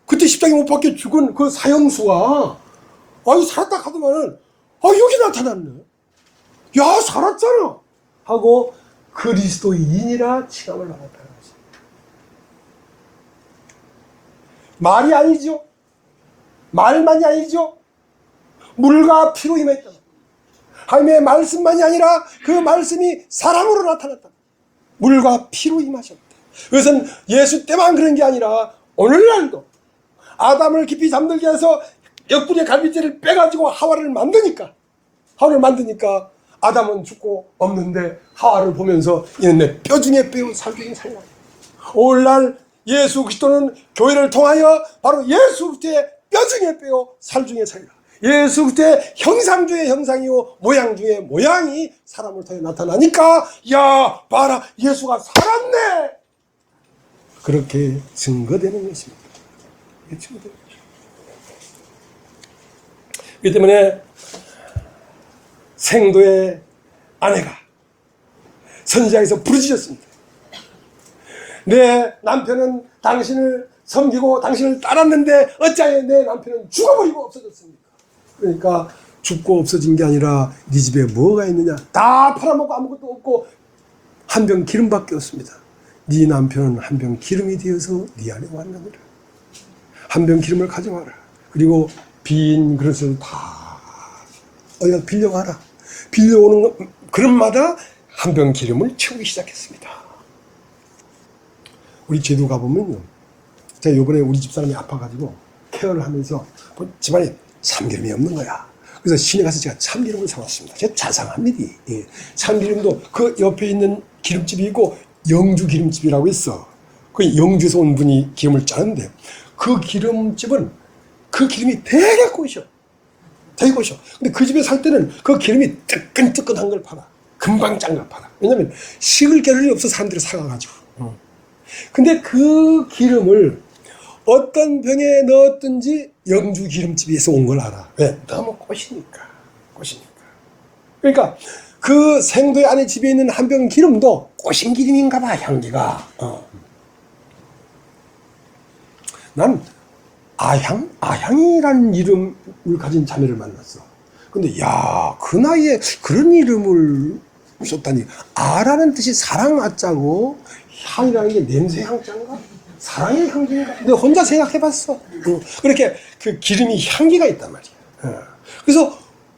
그때 십자가에 못 박혀 죽은 그 사형수가 살았다 하더만은 여기 나타났네. 야 살았잖아 하고 그리스도인이라 칭함을 받았다는 것입니다. 말이 아니죠. 말만이 아니죠. 물과 피로 임했다. 하나님의 말씀만이 아니라 그 말씀이 사람으로 나타났다. 물과 피로 임하셨다. 그것은 예수 때만 그런 게 아니라 오늘날도 아담을 깊이 잠들게 해서 옆구리에 갈비뼈를 빼가지고 하와를 만드니까 아담은 죽고 없는데 하와를 보면서 이는 내 뼈 중에 뼈요 살 중에 살라. 오늘날 예수 그리스도는 교회를 통하여 바로 예수 그리스도의 뼈 중에 뼈요 살 중에 살라. 예수 그리스도의 형상 중에 형상이요 모양 중에 모양이 사람을 통해 나타나니까 야 봐라 예수가 살았네 그렇게 증거되는 것입니다. 그렇기 때문에 생도의 아내가 선지자에서 부르짖었습니다. 내 남편은 당신을 섬기고 당신을 따랐는데 어찌하여 내 남편은 죽어버리고 없어졌습니까? 그러니까 죽고 없어진 게 아니라 네 집에 뭐가 있느냐 다 팔아먹고 아무것도 없고 한 병 기름밖에 없습니다. 네 남편은 한 병 기름이 되어서 네 안에 왔느니라. 한 병 기름을 가져와라. 그리고 빈 그릇을 다 어디가 빌려가라. 빌려오는 그릇마다 한 병 기름을 채우기 시작했습니다. 우리 제도 가보면요, 제가 요번에 우리 집사람이 아파가지고 케어를 하면서 집안에 참기름이 없는 거야. 그래서 시내 가서 제가 참기름을 사왔습니다. 제가 자상합니다. 예. 참기름도 그 옆에 있는 기름집이 있고 영주 기름집이라고 있어. 그 영주에서 온 분이 기름을 짜는데 그 기름집은 그 기름이 되게 꼬셔. 되게 꼬셔. 근데 그 집에 살 때는 그 기름이 뜨끈뜨끈한 걸 팔아. 금방 짠 걸 팔아. 왜냐면 식을 겨를이 없어 사람들이 사가가지고. 근데 그 기름을 어떤 병에 넣었든지 영주 기름집에서 온 걸 알아. 왜? 너무 꼬시니까. 그러니까 그 생도의 안에 집에 있는 한 병 기름도 꼬신 기름인가 봐, 향기가. 난 아향이라는 이름을 가진 자매를 만났어. 근데 야, 그 나이에 그런 이름을 썼다니. 아라는 뜻이 사랑 아자고 향이라는 게 냄새 향자인가? 사랑의 향기인가? 내가 혼자 생각해봤어. 그렇게 그 기름이 향기가 있단 말이야. 그래서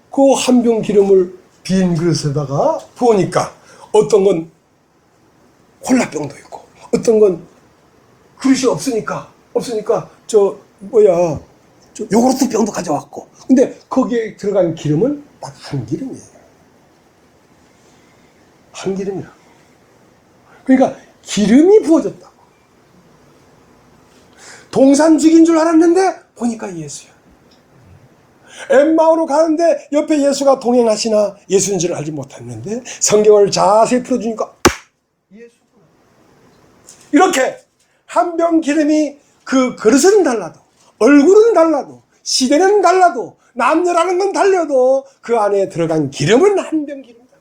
그 한 병 기름을 빈 그릇에다가 부으니까 어떤 건 콜라병도 있고 어떤 건 그릇이 없으니까 저 요구르트 병도 가져왔고, 근데 거기에 들어간 기름은 딱 한 기름이에요. 한 기름이야. 그러니까 기름이 부어졌다고. 동산직인 줄 알았는데 보니까 예수야. 엠마오로 가는데 옆에 예수가 동행하시나 예수인 줄 알지 못했는데 성경을 자세히 풀어주니까 예수구나. 이렇게 한 병 기름이 그 그릇은 달라도 얼굴은 달라도 시대는 달라도 남녀라는 건 달려도 그 안에 들어간 기름은 한 병 기름이다.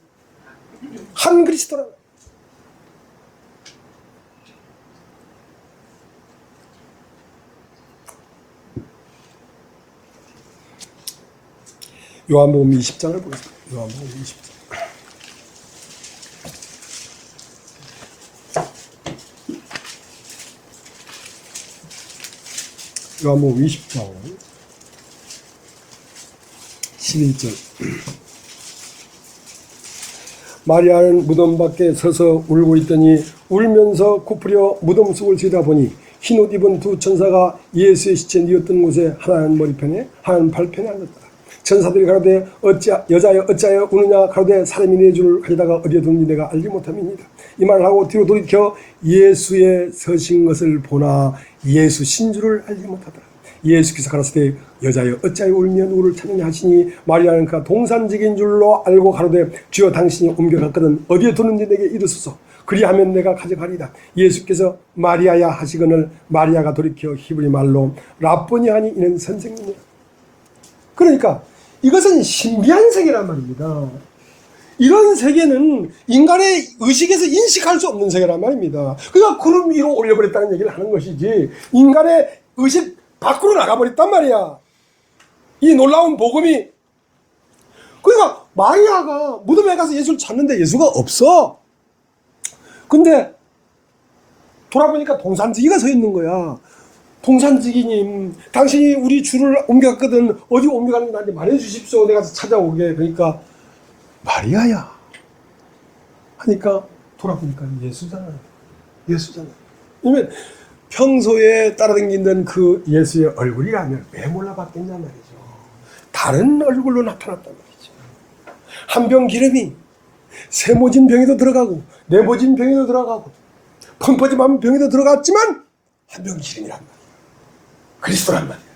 한 그리스도라. 요한복음 20장을 보겠습니다. 요한복음 20장. 요한복음 20장 11절. 마리아는 무덤 밖에 서서 울고 있더니 울면서 코풀여 무덤 속을 들여다보니 흰옷 입은 두 천사가 예수의 시체 뉘었던 곳에 하나는 머리편에 하나는 발편에 앉았다. 천사들이 가로되 여자여 어찌하여 우느냐 가로되 사람이 내 주를 가져다가 어디에 뒀는지 내가 알지 못함이니이다. 이 말을 하고 뒤로 돌이켜 예수의 서신 것을 보나 예수 신주를 알지 못하더라. 예수께서 가라사대 여자여 어찌하여 울며 누구를 찾느냐 하시니 마리아는 그가 동산직인 줄로 알고 가로되 주여 당신이 옮겨갔거든 어디에 뒀는지 내게 이르소서. 그리하면 내가 가져가리이다. 예수께서 마리아야 하시거늘 마리아가 돌이켜 히브리 말로 라보니 하니 이는 선생님이라. 그러니까 이것은 신비한 세계란 말입니다. 이런 세계는 인간의 의식에서 인식할 수 없는 세계란 말입니다. 그러니까 구름 위로 올려버렸다는 얘기를 하는 것이지 인간의 의식 밖으로 나가버렸단 말이야. 이 놀라운 복음이. 그러니까 마리아가 무덤에 가서 예수를 찾는데 예수가 없어. 근데 돌아보니까 동산지기가 서 있는 거야. 동산지기님, 당신이 우리 주를 옮겨갔거든. 어디 옮겨가는지 나한테 말해주십시오. 내가 가서 찾아오게. 그러니까 마리아야 하니까 돌아보니까 예수잖아. 왜냐면 평소에 따라다니던 그 예수의 얼굴이라면 왜 몰라봤겠냐 말이죠. 다른 얼굴로 나타났단 말이죠. 한 병 기름이 세모진 병에도 들어가고 네모진 병에도 들어가고 펑퍼짐한 병에도 들어갔지만 한 병 기름이란 말이에요. 그리스도란 말이에요.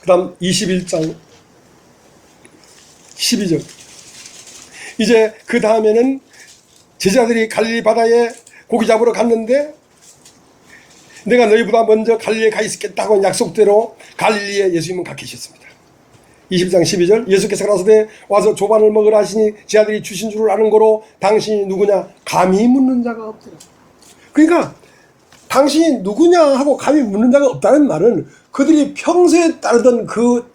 그 다음 21장 12절. 이제 그 다음에는 제자들이 갈릴리 바다에 고기 잡으러 갔는데 내가 너희보다 먼저 갈릴리에 가 있겠다고 약속대로 갈릴리에 예수님은 가 계셨습니다. 20장 12절. 예수께서 가라사대 와서 조반을 먹으라 하시니 제 아들이 주신 줄을 아는 거로 당신이 누구냐 감히 묻는 자가 없더라. 그러니까 당신이 누구냐 하고 감히 묻는 자가 없다는 말은 그들이 평소에 따르던 그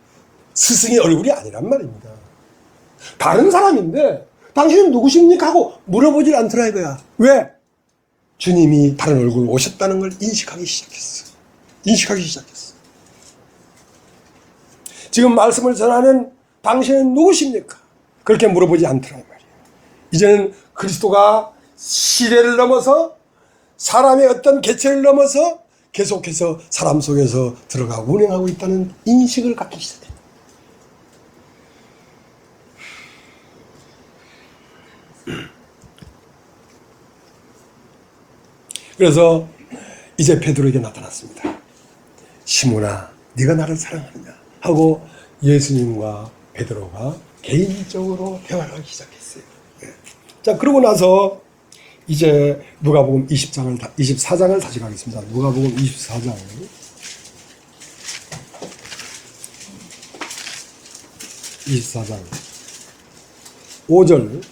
스승의 얼굴이 아니란 말입니다. 다른 사람인데 당신은 누구십니까 하고 물어보질 않더라 이거야. 왜? 주님이 다른 얼굴로 오셨다는 걸 인식하기 시작했어. 지금 말씀을 전하는 당신은 누구십니까? 그렇게 물어보지 않더란 말이에요. 이제는 그리스도가 시대를 넘어서 사람의 어떤 개체를 넘어서 계속해서 사람 속에서 들어가 운행하고 있다는 인식을 갖기 시작해요. 그래서 이제 베드로에게 나타났습니다. 시몬아, 네가 나를 사랑하느냐 하고 예수님과 베드로가 개인적으로 대화를 하기 시작했어요. 자, 그러고 나서 이제 누가복음 24장을 다시 가겠습니다. 누가복음 24장 5절.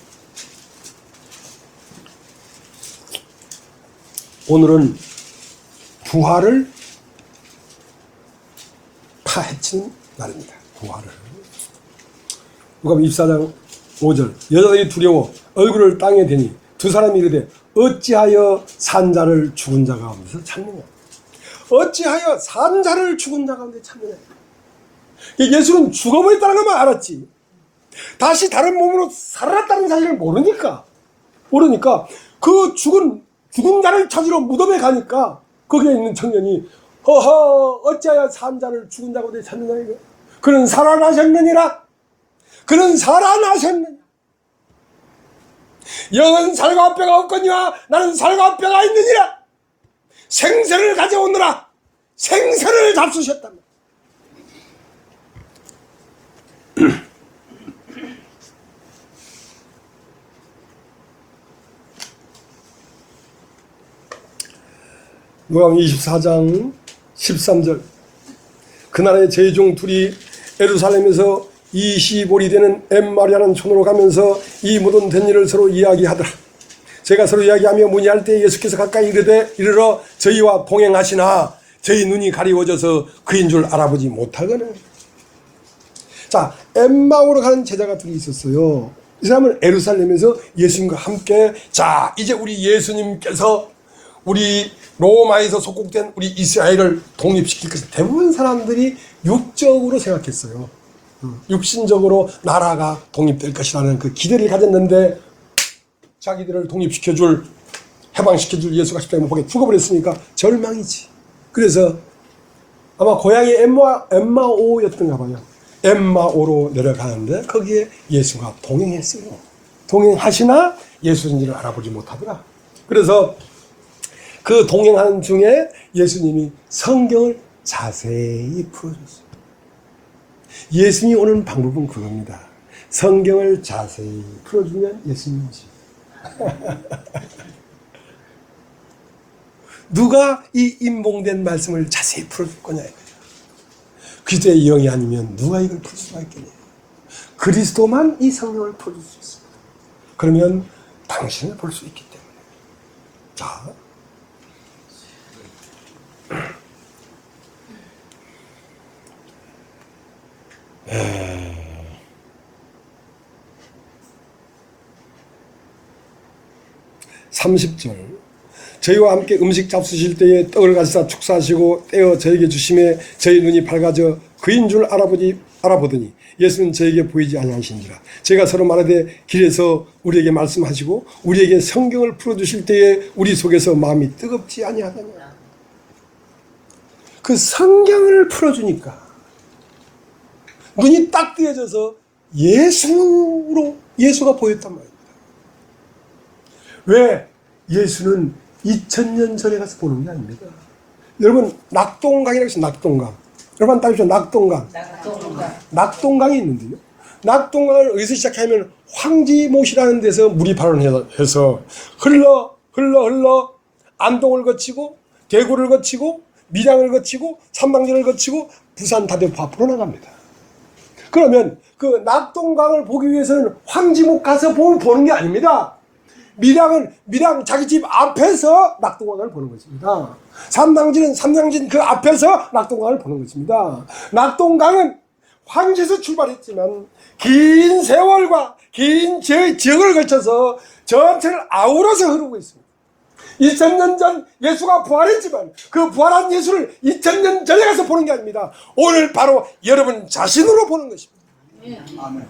오늘은 부활을 파헤치는 날입니다. 부활을. 누가복음 24장 5절. 여자들이 두려워 얼굴을 땅에 대니 두 사람이 이르되 어찌하여 산 자를 죽은 자 가운데서 찾느냐. 어찌하여 산 자를 죽은 자 가운데 찾느냐. 예수는 죽어버렸다는 것만 알았지 다시 다른 몸으로 살아났다는 사실을 모르니까 그 죽은 자를 찾으러 무덤에 가니까 거기에 있는 청년이 허허 어찌하여 산 자를 죽은 자 가운데 찾느냐. 이거. 그는 살아나셨느니라. 그는 살아나셨느니라. 영은 살과 뼈가 없거니와 나는 살과 뼈가 있느니라. 생선을 가져오느라 생선을 잡수셨단 말이야. 누가복음 24장 13절. 그날에 제종 둘이 예루살렘에서 25리 되는 엠마리아는 촌으로 가면서 이 모든 된 일을 서로 이야기하더라. 제가 서로 이야기하며 문의할 때 예수께서 가까이 이르러 저희와 동행하시나 저희 눈이 가리워져서 그인 줄 알아보지 못하거늘. 자, 엠마오로 가는 제자가 둘이 있었어요. 이 사람은 예루살렘에서 예수님과 함께 자 이제 우리 예수님께서 우리 로마에서 속국된 우리 이스라엘을 독립시킬 것을 대부분 사람들이 육적으로 생각했어요. 육신적으로 나라가 독립될 것이라는 그 기대를 가졌는데 자기들을 독립시켜줄 해방시켜줄 예수가 십자가에 못 박혀 죽어버렸으니까 절망이지. 그래서 아마 고향이 엠마오였던가 봐요. 엠마오로 내려가는데 거기에 예수가 동행했어요. 동행하시나 예수인지를 알아보지 못하더라. 그래서 그 동행하는 중에 예수님이 성경을 자세히 풀어줬어요. 예수님이 오는 방법은 그겁니다. 성경을 자세히 풀어주면 예수님이지. 누가 이 인봉된 말씀을 자세히 풀어줄 거냐. 그리스도의 영이 아니면 누가 이걸 풀 수가 있겠냐. 그리스도만 이 성경을 풀어줄 수 있습니다. 그러면 당신을 볼 수 있기 때문에. 자, 30절. 저희와 함께 음식 잡수실 때에 떡을 가지사 축사하시고 떼어 저에게 주심에 저희 눈이 밝아져 그인 줄 알아보더니 예수는 저에게 보이지 아니하신지라. 제가 서로 말하되 길에서 우리에게 말씀하시고 우리에게 성경을 풀어주실 때에 우리 속에서 마음이 뜨겁지 아니하더냐. 그 성경을 풀어주니까 눈이 딱 뜨여져서 예수가 보였단 말입니다. 왜? 예수는 2000년 전에 가서 보는 게 아닙니다. 여러분 낙동강이라고 해서 낙동강. 여러분 따라서 낙동강. 낙동강이 있는데요. 낙동강을 어디서 시작하면 황지못이라는 데서 물이 발원해서 흘러 안동을 거치고 대구를 거치고 밀양을 거치고 삼방전을 거치고 부산 다대포 앞으로 나갑니다. 그러면 그 낙동강을 보기 위해서는 황지못 가서 보는 게 아닙니다. 밀양 자기 집 앞에서 낙동강을 보는 것입니다. 삼양진 그 앞에서 낙동강을 보는 것입니다. 낙동강은 황지에서 출발했지만 긴 세월과 긴 지역을 거쳐서 전체를 아우러서 흐르고 있습니다. 2000년 전 예수가 부활했지만 그 부활한 예수를 2000년 전에 가서 보는 게 아닙니다. 오늘 바로 여러분 자신으로 보는 것입니다. 아멘.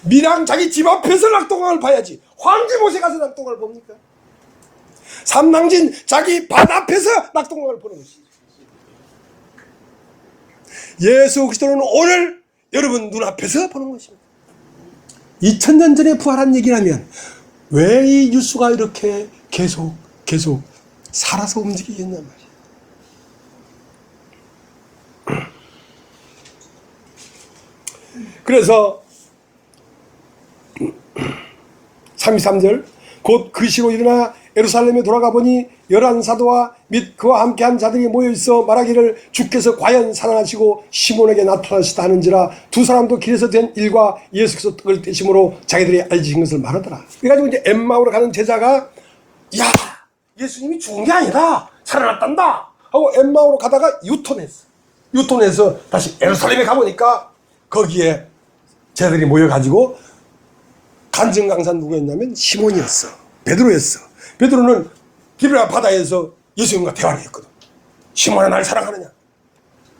미랑 자기 집 앞에서 낙동강을 봐야지 황지못에 가서 낙동강을 봅니까? 삼낭진 자기 밭 앞에서 낙동강을 보는 것입니다. 예수 그리스도는 오늘 여러분 눈앞에서 보는 것입니다. 2000년 전에 부활한 얘기라면 왜 이 뉴스가 이렇게 계속 살아서 움직이겠냔 말이에요. 그래서 33절 곧 그 시로 일어나 예루살렘에 돌아가 보니 11사도와 및 그와 함께한 자들이 모여있어 말하기를 주께서 과연 살아나시고 시몬에게 나타나시다 하는지라 두 사람도 길에서 된 일과 예수께서 떡을 떼심으로 자기들이 알지신 것을 말하더라. 그래가지고 이제 엠마오로 가는 제자가 야 예수님이 죽은 게 아니다 살아났단다 하고 엠마오로 가다가 유턴해서 다시 예루살렘에 가보니까 거기에 제자들이 모여가지고 간증 강사는 누구였냐면 시몬이었어. 베드로였어. 베드로는 기브라 바다에서 예수님과 대화를 했거든. 시몬아 날 사랑하느냐?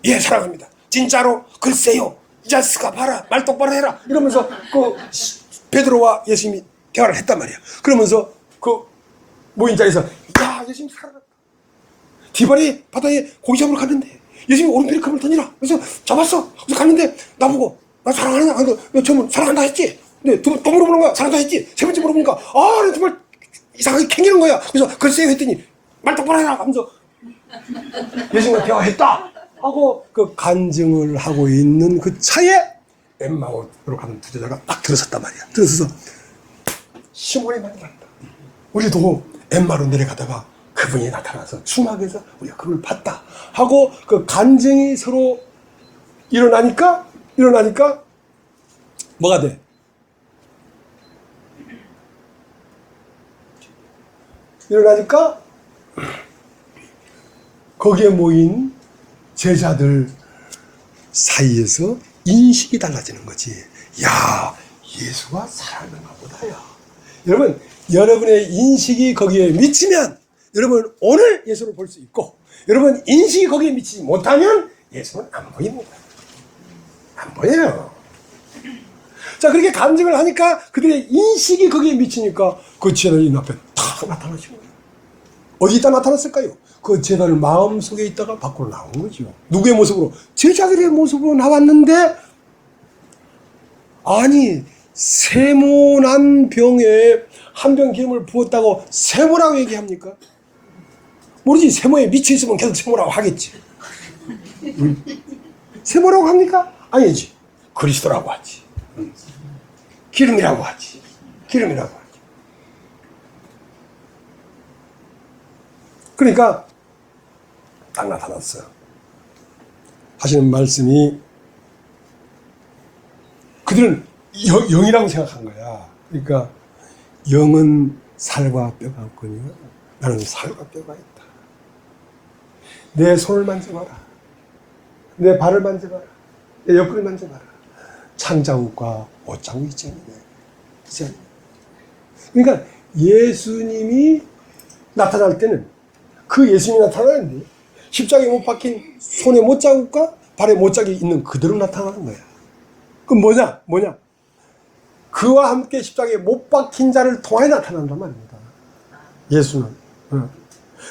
예 사랑합니다. 진짜로? 글쎄요. 이 자식아 봐라 말 똑바로 해라 이러면서 그 베드로와 예수님이 대화를 했단 말이야. 그러면서 그 모인 자리에서 야 예수님 살아났다. 디바리 바다에 고기 잡으러 갔는데 예수님이 오른편에 금을 던지라. 그래서 잡았어. 그래서 갔는데 나보고 나 사랑하느냐? 너 처음에 사랑한다 했지? 근데 또 물어보는 거야. 사랑한다 했지? 세 번째 물어보니까 아 정말 이상하게 캥기는 거야. 그래서 글쎄요 했더니 말 똑바로 해라 하면서 예수님과 대화했다 하고 그 간증을 하고 있는 그 차에 엠마오로 가는 두 제자가 딱 들어섰단 말이야. 들어서서 시몬이 만났다. 우리도 엠마로 내려가다가 그분이 나타나서 수막에서 우리가 그걸 봤다 하고 그 간증이 서로 일어나니까 뭐가 돼? 일어나니까 거기에 모인 제자들 사이에서 인식이 달라지는 거지. 야, 예수가 살아있는가 보다야. 여러분, 여러분의 인식이 거기에 미치면 여러분 오늘 예수를 볼 수 있고 여러분 인식이 거기에 미치지 못하면 예수는 안 보입니다. 안 보여요. 자, 그렇게 간증을 하니까 그들의 인식이 거기에 미치니까 그 제자들이 앞에 탁 나타나신 거예요. 어디다 나타났을까요? 그 제자들 마음속에 있다가 밖으로 나온 거죠. 누구의 모습으로? 제자들의 모습으로 나왔는데 아니 세모난 병에 한 병 기름을 부었다고 세모라고 얘기합니까? 모르지. 세모에 미쳐있으면 계속 세모라고 하겠지. 세모라고 합니까? 아니지. 그리스도라고 하지. 기름이라고 하지. 기름이라고 하지. 그러니까 딱 나타났어요. 하시는 말씀이 그들은 영이라고 생각한 거야. 그러니까 영은 살과 뼈가 없거니와 나는 살과 뼈가 있다. 내 손을 만져봐라. 내 발을 만져봐라. 내 옆구리를 만져봐라. 창자국과 옷자국 있지 않느냐. 그러니까 예수님이 나타날 때는 그 예수님이 나타나는데 십자가에 못 박힌 손에 못자국과 발에 못자국이 있는 그대로 나타나는 거야. 그럼 뭐냐? 그와 함께 십자가에 못 박힌 자를 통하여 나타난단 말입니다. 예수는.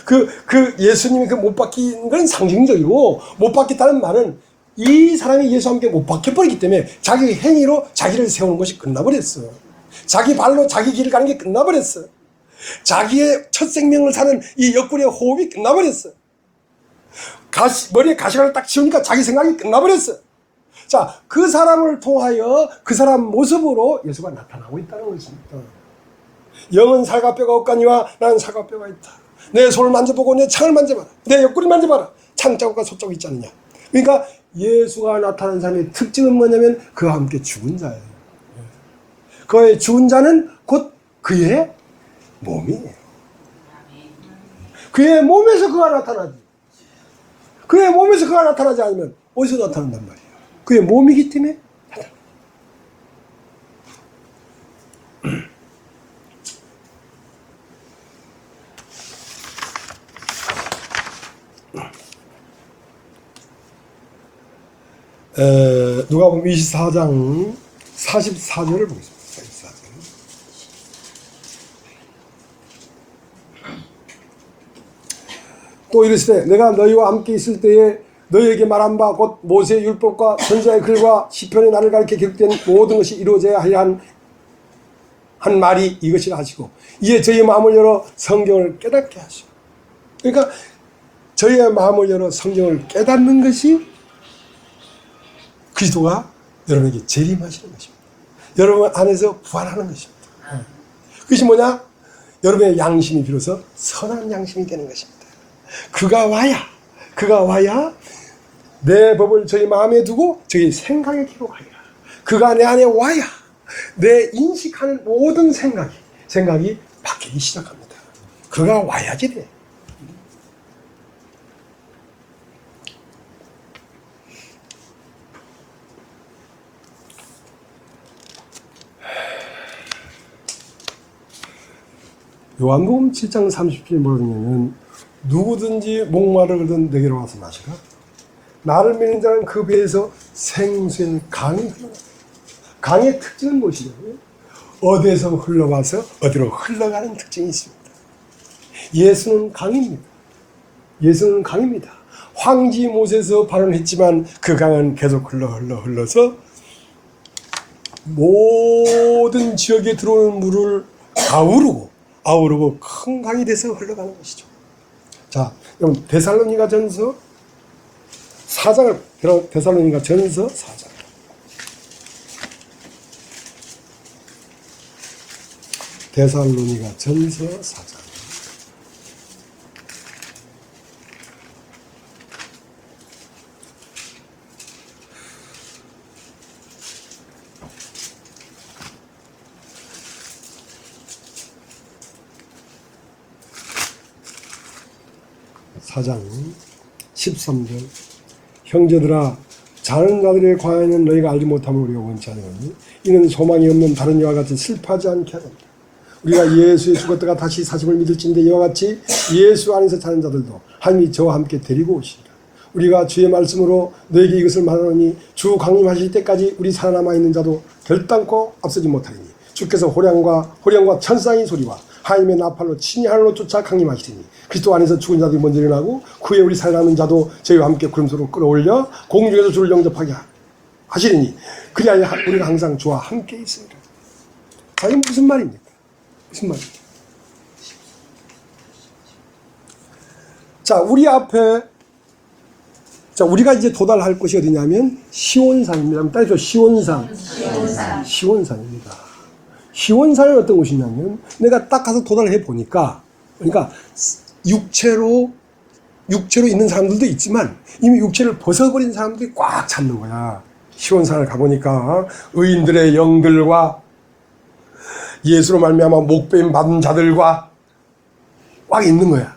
그 예수님이 그 못 박힌 건 상징적이고 못 박혔다는 말은 이 사람이 예수와 함께 못 박혀버리기 때문에 자기 행위로 자기를 세우는 것이 끝나버렸어. 자기 발로 자기 길을 가는 게 끝나버렸어. 자기의 첫 생명을 사는 이 옆구리의 호흡이 끝나버렸어. 머리에 가시관을 딱 치우니까 자기 생각이 끝나버렸어. 자, 그 사람을 통하여 그 사람 모습으로 예수가 나타나고 있다는 것입니다. 영은 살과 뼈가 없거니와 나는 살과 뼈가 있다. 내 손을 만져보고 내 창을 만져봐라. 내 옆구리 만져봐라. 창자국과 소자국 있지 않느냐. 그러니까 예수가 나타난 사람의 특징은 뭐냐면 그와 함께 죽은 자예요. 그의 죽은 자는 곧 그의 몸이에요. 그의 몸에서 그가 나타나지. 그의 몸에서 그가 나타나지 않으면 어디서 나타난단 말이에요. 그의 몸이기 때문에 나타나. 누가복음 24장 44절을 보겠습니다. 44절. 또 이르시되 내가 너희와 함께 있을 때에 너희에게 말한 바 곧 모세의 율법과 선지자의 글과 시편의 나를 가리켜 기록된 모든 것이 이루어져야 하려 한 말이 이것이라 하시고 이에 저희의 마음을 열어 성경을 깨닫게 하시고. 그러니까 저희의 마음을 열어 성경을 깨닫는 것이 그리스도가 여러분에게 재림하시는 것입니다. 여러분 안에서 부활하는 것입니다. 그것이 뭐냐? 여러분의 양심이 비로소 선한 양심이 되는 것입니다. 그가 와야 내 법을 저희 마음에 두고 저희 생각에 기록하리라. 그가 내 안에 와야 내 인식하는 모든 생각이 바뀌기 시작합니다. 그가 와야지 돼. 요한복음 7장 30절 뭐냐면 누구든지 목마르거든 내게로 와서 마시라. 나를 믿는 자는 그 배에서 생수의 강이 흘러간다. 강의 특징은 무엇이냐? 어디에서 흘러와서 어디로 흘러가는 특징이 있습니다. 예수는 강입니다. 예수는 강입니다. 황지 못에서 발원했지만 그 강은 계속 흘러서 모든 지역에 들어오는 물을 아우르고 큰 강이 돼서 흘러가는 것이죠. 자, 그럼 데살로니가 전서 4장을 데살로니가 전서 4장. 데살로니가 전서 4장. 사장 13절. 형제들아 자는 자들의 과연은 너희가 알지 못함을 우리가 원치 않으니 이는 소망이 없는 다른 이와 같이 슬퍼하지 않게 하렵니다. 우리가 예수의 죽었다가 다시 사심을 믿을진데 이와 같이 예수 안에서 자는 자들도 하나님이 저와 함께 데리고 오시리라. 우리가 주의 말씀으로 너에게 이것을 말하노니 주 강림하실 때까지 우리 살아남아 있는 자도 결단코 앞서지 못하리니 주께서 호령과 천상의 소리와 하나님의 나팔로 친히 하늘로 쫓아 강림하시리니 그리스도 안에서 죽은 자들이 먼저 일어나고 그에 우리 살아남은 자도 저희와 함께 구름소로 끌어올려 공중에서 주를 영접하게 하시리니 그리하여 우리가 항상 주와 함께 있으리라. 자, 이게 무슨 말입니까? 무슨 말입니까? 자, 우리 앞에 우리가 이제 도달할 곳이 어디냐면 시온산입니다. 따라서 시온산입니다. 시온산은 어떤 곳이냐면 내가 딱 가서 도달해 보니까 그러니까 육체로 있는 사람들도 있지만 이미 육체를 벗어버린 사람들이 꽉 찼는 거야. 시온산을 가보니까 의인들의 영들과 예수로 말미암아 목배임 받은 자들과 꽉 있는 거야.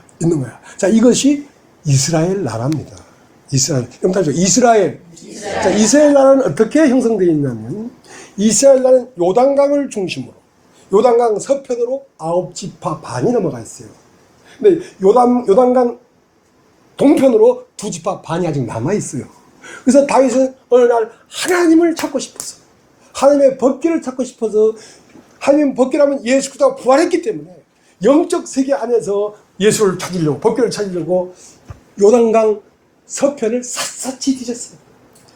자, 이것이 이스라엘 나라입니다. 이스라엘. 자, 이스라엘 나라는 어떻게 형성되어 있냐면 이스라엘 나라는 요단강을 중심으로 요단강 서편으로 9지파 반이 넘어가 있어요. 근데 요단강 동편으로 2지파 반이 아직 남아 있어요. 그래서 다윗은 어느 날 하나님을 찾고 싶어서 하나님의 법궤를 찾고 싶어서 하나님 법궤라면 예수 그리스도가 부활했기 때문에 영적 세계 안에서 예수를 찾으려고 법궤를 찾으려고 요단강 서편을 샅샅이 뒤졌어요.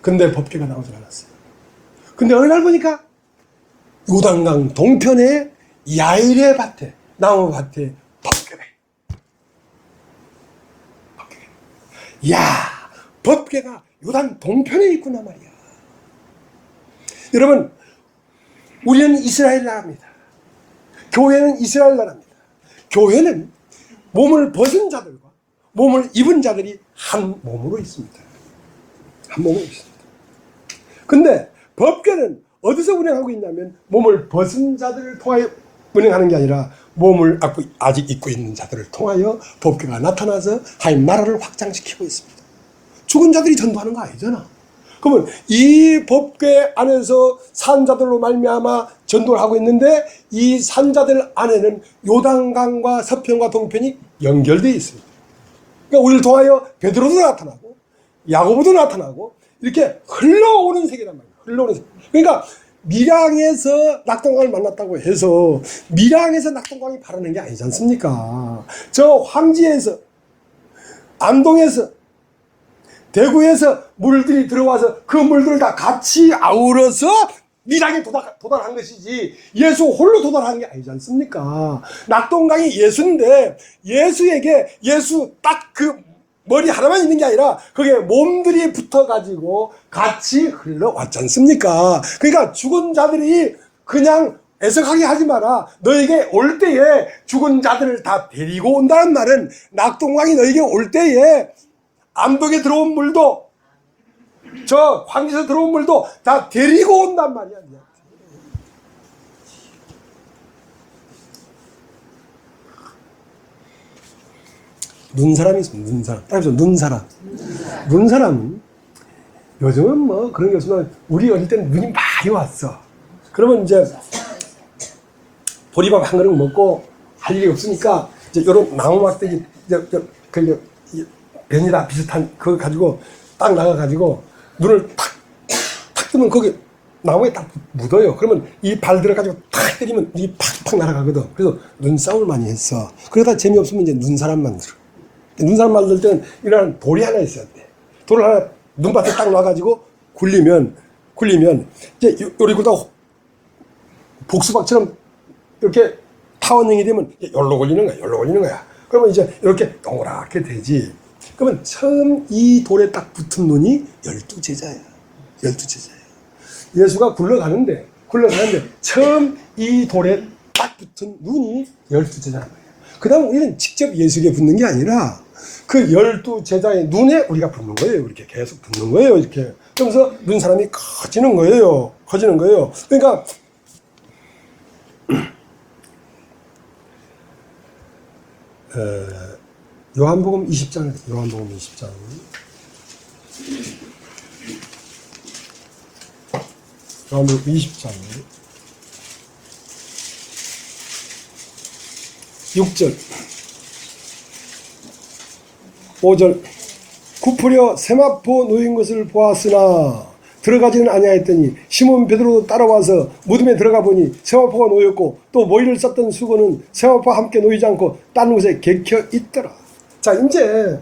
근데 법궤가 나오지 않았어요. 근데 어느 날 보니까 요단강 동편에 야일의 밭에 나무 밭에 법궤가 법궤가 요단 동편에 있구나 말이야. 여러분, 우리는 이스라엘 나라입니다. 교회는 이스라엘 나라입니다. 교회는 몸을 벗은 자들과 몸을 입은 자들이 한 몸으로 있습니다. 한 몸으로 있습니다. 근데 법궤는 어디서 운행하고 있냐면 몸을 벗은 자들을 통하여 운행하는 게 아니라 몸을 아직 입고 있는 자들을 통하여 법궤가 나타나서 하나님 나라를 확장시키고 있습니다. 죽은 자들이 전도하는 거 아니잖아. 그러면 이 법궤 안에서 산자들로 말미암아 전도를 하고 있는데 이 산자들 안에는 요단강과 서편과 동편이 연결되어 있습니다. 그러니까 우리를 통하여 베드로도 나타나고 야고보도 나타나고 이렇게 흘러오는 세계란 말이에요. 흘러오는 세계. 그러니까 밀양에서 낙동강을 만났다고 해서 밀양에서 낙동강이 바르는 게 아니지 않습니까? 저 황지에서, 안동에서, 대구에서 물들이 들어와서 그 물들을 다 같이 아우러서 밀양에 도달한 것이지 예수 홀로 도달한 게 아니지 않습니까? 낙동강이 예수인데 예수에게 예수 딱 그 머리 하나만 있는 게 아니라 거기에 몸들이 붙어가지고 같이 흘러왔지 않습니까? 그러니까 죽은 자들이 그냥 애석하게 하지 마라. 너에게 올 때에 죽은 자들을 다 데리고 온다는 말은 낙동강이 너에게 올 때에 암독에 들어온 물도 저 황지에서 들어온 물도 다 데리고 온단 말이야. 눈사람이 있습니다. 눈사람. 따라서 눈사람. 눈사람은 요즘은 뭐 그런 게 없지만 우리 어릴 때는 눈이 많이 왔어. 그러면 이제 보리밥 한 그릇 먹고 할 일이 없으니까 이제 이런 나무 막대기 그 변이다 비슷한 그거 가지고 딱 나가가지고 눈을 탁 뜨면 거기 나무에 딱 묻어요. 그러면 이 발 들어가지고 탁 때리면 이 팍팍 날아가거든. 그래서 눈싸움을 많이 했어. 그러다 재미없으면 이제 눈사람 만들어. 눈사람 만들 때는 이런 돌이 하나 있어야 돼. 돌을 하나 눈밭에 딱 놔가지고 굴리면 이제 요리구다 복수박처럼 이렇게 타원형이 되면 열로 걸리는 거야. 그러면 이제 이렇게 동그랗게 되지. 그러면 처음 이 돌에 딱 붙은 눈이 12제자야. 12제자야. 예수가 굴러가는데 처음 이 돌에 딱 붙은 눈이 12제자란 말이야. 그 다음 우리는 직접 예수에게 붙는 게 아니라 그 12제자의 눈에 우리가 붙는 거예요. 이렇게 계속 붙는 거예요. 이렇게. 그러면서 눈사람이 커지는 거예요. 그러니까 요한복음 20장. 요한복음 20장 6절 5절 굽으려 세마포 놓인 것을 보았으나 들어가지는 아니하였더니 시몬 베드로도 따라와서 무덤에 들어가 보니 세마포가 놓였고 또 머리를 쌌던 수건은 세마포와 함께 놓이지 않고 다른 곳에 개켜 있더라. 자, 이제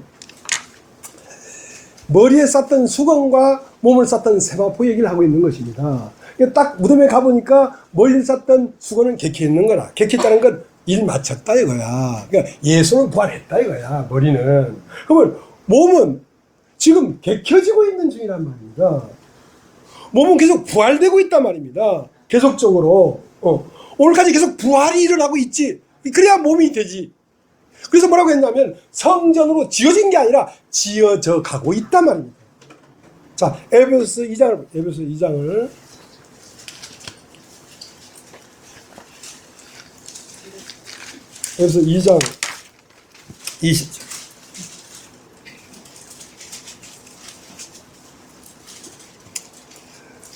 머리에 쌌던 수건과 몸을 쌌던 세마포 얘기를 하고 있는 것입니다. 딱 무덤에 가보니까 머리를 쌌던 수건은 개켜 있는 거라. 개켜 있다는 건 일 마쳤다 이거야. 그러니까 예수는 부활했다 이거야. 머리는. 그러면 몸은 지금 개켜지고 있는 중이란 말입니다. 몸은 계속 부활되고 있단 말입니다. 계속적으로. 오늘까지 계속 부활이 일어나고 있지. 그래야 몸이 되지. 그래서 뭐라고 했냐면 성전으로 지어진 게 아니라 지어져 가고 있단 말입니다. 자, 에베소서 2장을 에베소서 2장 20절.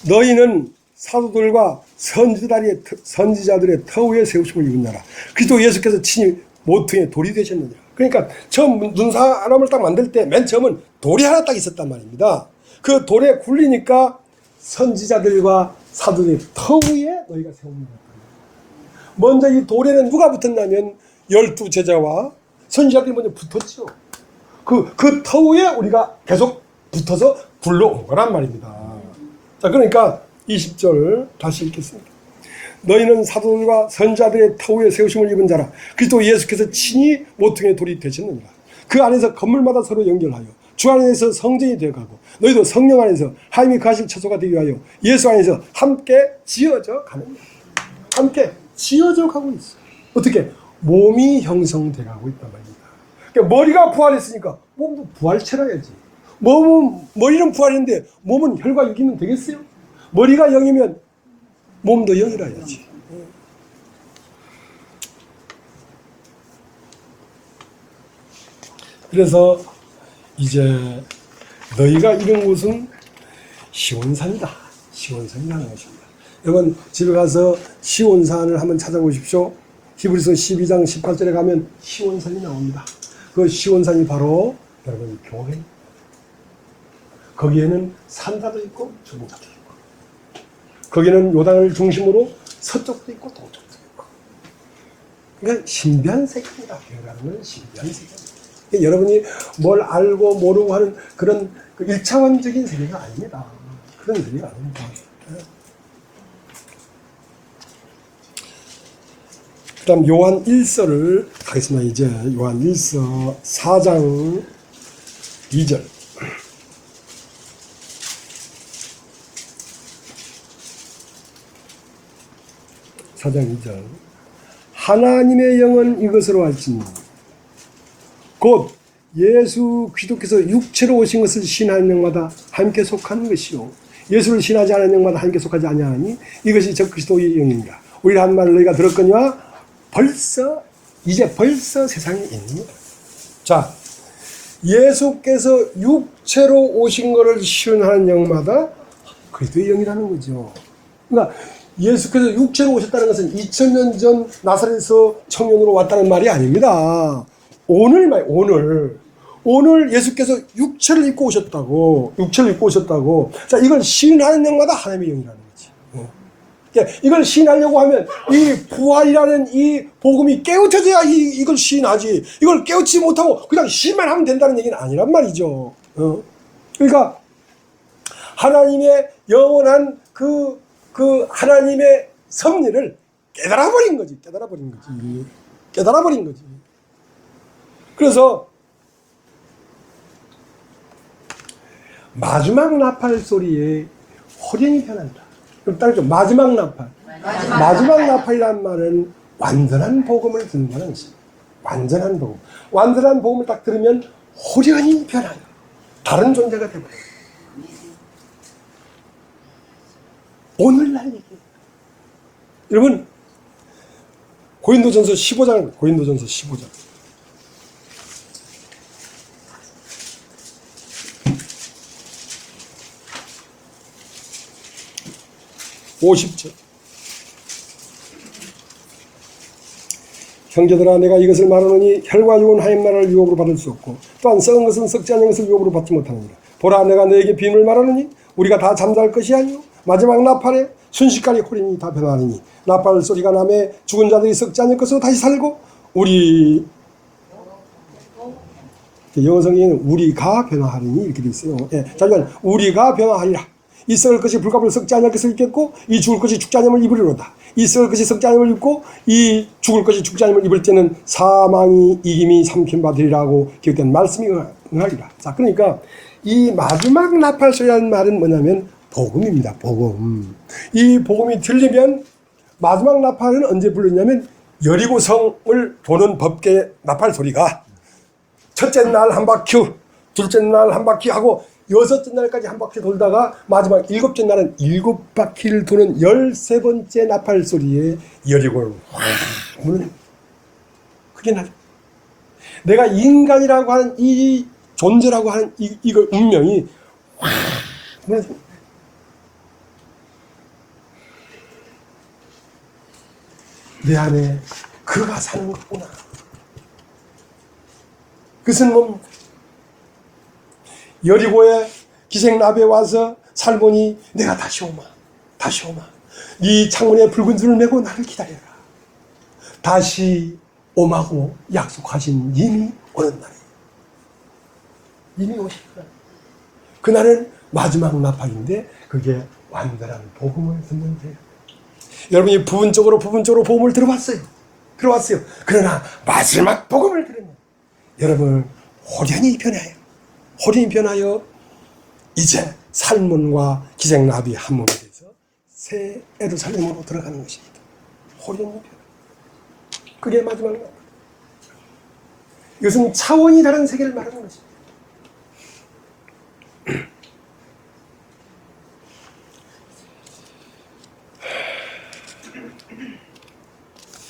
너희는 사도들과 선지자들의 터 위에 세우심을 입은 나라. 그리스도 예수께서 친히 모퉁이에 돌이 되셨느니라. 그러니까 처음 눈사람을 딱 만들 때 맨 처음은 돌이 하나 딱 있었단 말입니다. 그 돌에 굴리니까 선지자들과 사도들의 터 위에 너희가 세웁니다. 먼저 이 돌에는 누가 붙었냐면 12제자와 선지자들이 먼저 붙었죠. 그 터 위에 우리가 계속 붙어서 굴러온 거란 말입니다. 자, 그러니까 20절 다시 읽겠습니다. 너희는 사도들과 선지자들의 터 위에 세우심을 입은 자라. 그리스도 예수께서 친히 모퉁이의 돌이 되셨느니라. 그 안에서 건물마다 서로 연결하여 주 안에서 성전이 되어가고 너희도 성령 안에서 하나님이 거하실 처소가 되기 위하여 예수 안에서 함께 지어져 가는 거야. 함께 지어져 가고 있어. 어떻게? 몸이 형성돼 가고 있단 말입니다. 그러니까 머리가 부활했으니까 몸도 부활체라야지. 머리는 부활했는데 몸은 혈과 육이면 되겠어요? 머리가 영이면 몸도 영이라야지. 그래서 이제 너희가 이런 곳은 시온산이다. 시온산이라는 것입니다. 여러분 집에 가서 시온산을 한번 찾아보십시오. 히브리서 12장 18절에 가면 시온산이 나옵니다. 그 시온산이 바로 여러분 교회입니다. 거기에는 산다도 있고 주보가도 있고, 거기는 요단을 중심으로 서쪽도 있고 동쪽도 있고. 그러니까 신비한 세계입니다. 교회라는 건 신비한 세계입니다. 그러니까 여러분이 뭘 알고 모르고 하는 그런 그 1차원적인 세계가 아닙니다. 그런 세계가 아닙니다. 그 다음 요한 1서를 가겠습니다. 이제 요한 1서 4장 2절. 4장 2절. 하나님의 영은 이것으로 알지니 곧 예수 그리스도께서 육체로 오신 것을 신하는 영마다 함께 속하는 것이요 예수를 신하지 않은 영마다 함께 속하지 아니하니 이것이 적 그리스도의 영입니다. 우리 한 말을 너희가 들었거니와 이제 벌써 세상에 있느니라. 자, 예수께서 육체로 오신 것을 시운하는 영마다 그리스도의 영이라는 거죠. 그러니까 예수께서 육체로 오셨다는 것은 2000년 전 나사렛에서 청년으로 왔다는 말이 아닙니다. 오늘 예수께서 육체를 입고 오셨다고. 자, 이걸 시인하는 영마다 하나님의 영이라는 거지. 이걸 시인하려고 하면 이 부활이라는 이 복음이 깨우쳐져야 이걸 시인하지. 이걸 깨우치지 못하고 그냥 시인만 하면 된다는 얘기는 아니란 말이죠. 그러니까 하나님의 영원한 그 하나님의 섭리를 깨달아버린 거지. 그래서 마지막 나팔 소리에 호련이 변한다. 그럼 따르죠. 마지막 나팔이란 말은 완전한 복음을 듣는다는 것입니다. 완전한 복음. 완전한 복음을 딱 들으면 호련히 변하여 다른 존재가 되버려요. 오늘날 얘기예요. 여러분, 고린도전서 15장. 50절. 형제들아, 내가 이것을 말하노니 혈과 육은 하인 말을 유혹으로 받을 수 없고 또한 썩은 것은 썩지 않은 것을 유혹으로 받지 못하느니라. 보라, 내가 너에게 비밀을 말하노니 우리가 다 잠잘 것이 아니요 마지막 나팔에 순식간에 호련히 다 변하리니 나팔 소리가 나매 죽은 자들이 썩지 않을 것으로 다시 살고 우리 영어 성경에는 우리가 변화하리니 이렇게 되어 있어요. 잠깐, 우리가 변화하리라. 이 썩을 것이 불가불 썩지 않을 것을 입겠고 이 죽을 것이 죽지 않음을 입으리로다. 이 썩을 것이 썩지 않음을 입고 이 죽을 것이 죽지 않음을 입을 때는 사망이 이김이 삼킨받으리라고 기록된 말씀이 응하리라. 자, 그러니까 이 마지막 나팔 소리라는 말은 뭐냐면 복음입니다. 복음. 이 복음이 들리면 마지막 나팔은 언제 불렸냐면 여리고성을 도는 법계 나팔 소리가 첫째 날 한 바퀴, 둘째 날 한 바퀴 하고 여섯째 날까지 한 바퀴 돌다가 마지막 일곱째 날은 7바퀴를 도는 13번째 나팔 소리에 여리고를 확 무는 그게 나. 내가 인간이라고 하는 이 존재라고 하는 이거 운명이 확 무너집니다. 내 안에 그가 사는 거구나. 그것은 뭡니까? 여리고에 기생나비에 와서 살보니 내가 다시 오마. 네 창문에 붉은 줄을 메고 나를 기다려라. 다시 오마고 약속하신 님이 오는 날이에요. 님이 오시구나. 그날은 마지막 나팔인데 그게 완전한 복음을 듣는 데예요. 여러분이 부분적으로 복음을 들어봤어요. 그러나 마지막 복음을 들으면 여러분 호련히 변하여 이제 살몬과 기생나비 한 몸이 돼서 새 예루살렘으로 들어가는 것입니다. 호련히 변하여. 그게 마지막 나팔. 이것은 차원이 다른 세계를 말하는 것입니다.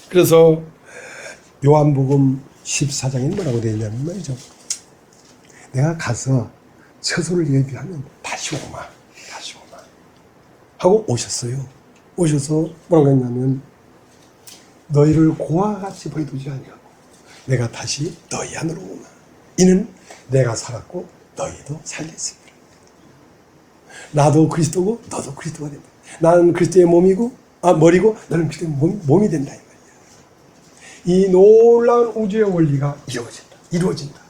그래서 요한복음 14장에 뭐라고 되어 있냐면 말이죠. 내가 가서 처소를 예비하면 다시 오마 하고 오셨어요. 오셔서 뭐라고 했냐면 너희를 고아와 같이 버려두지 아니하고 내가 다시 너희 안으로 오마. 이는 내가 살았고 너희도 살겠습니다. 나도 그리스도고 너도 그리스도가 된다. 나는 그리스도의 머리고 너는 그리스도의 몸이 된다 이 말이야. 이 놀라운 우주의 원리가 이루어진다.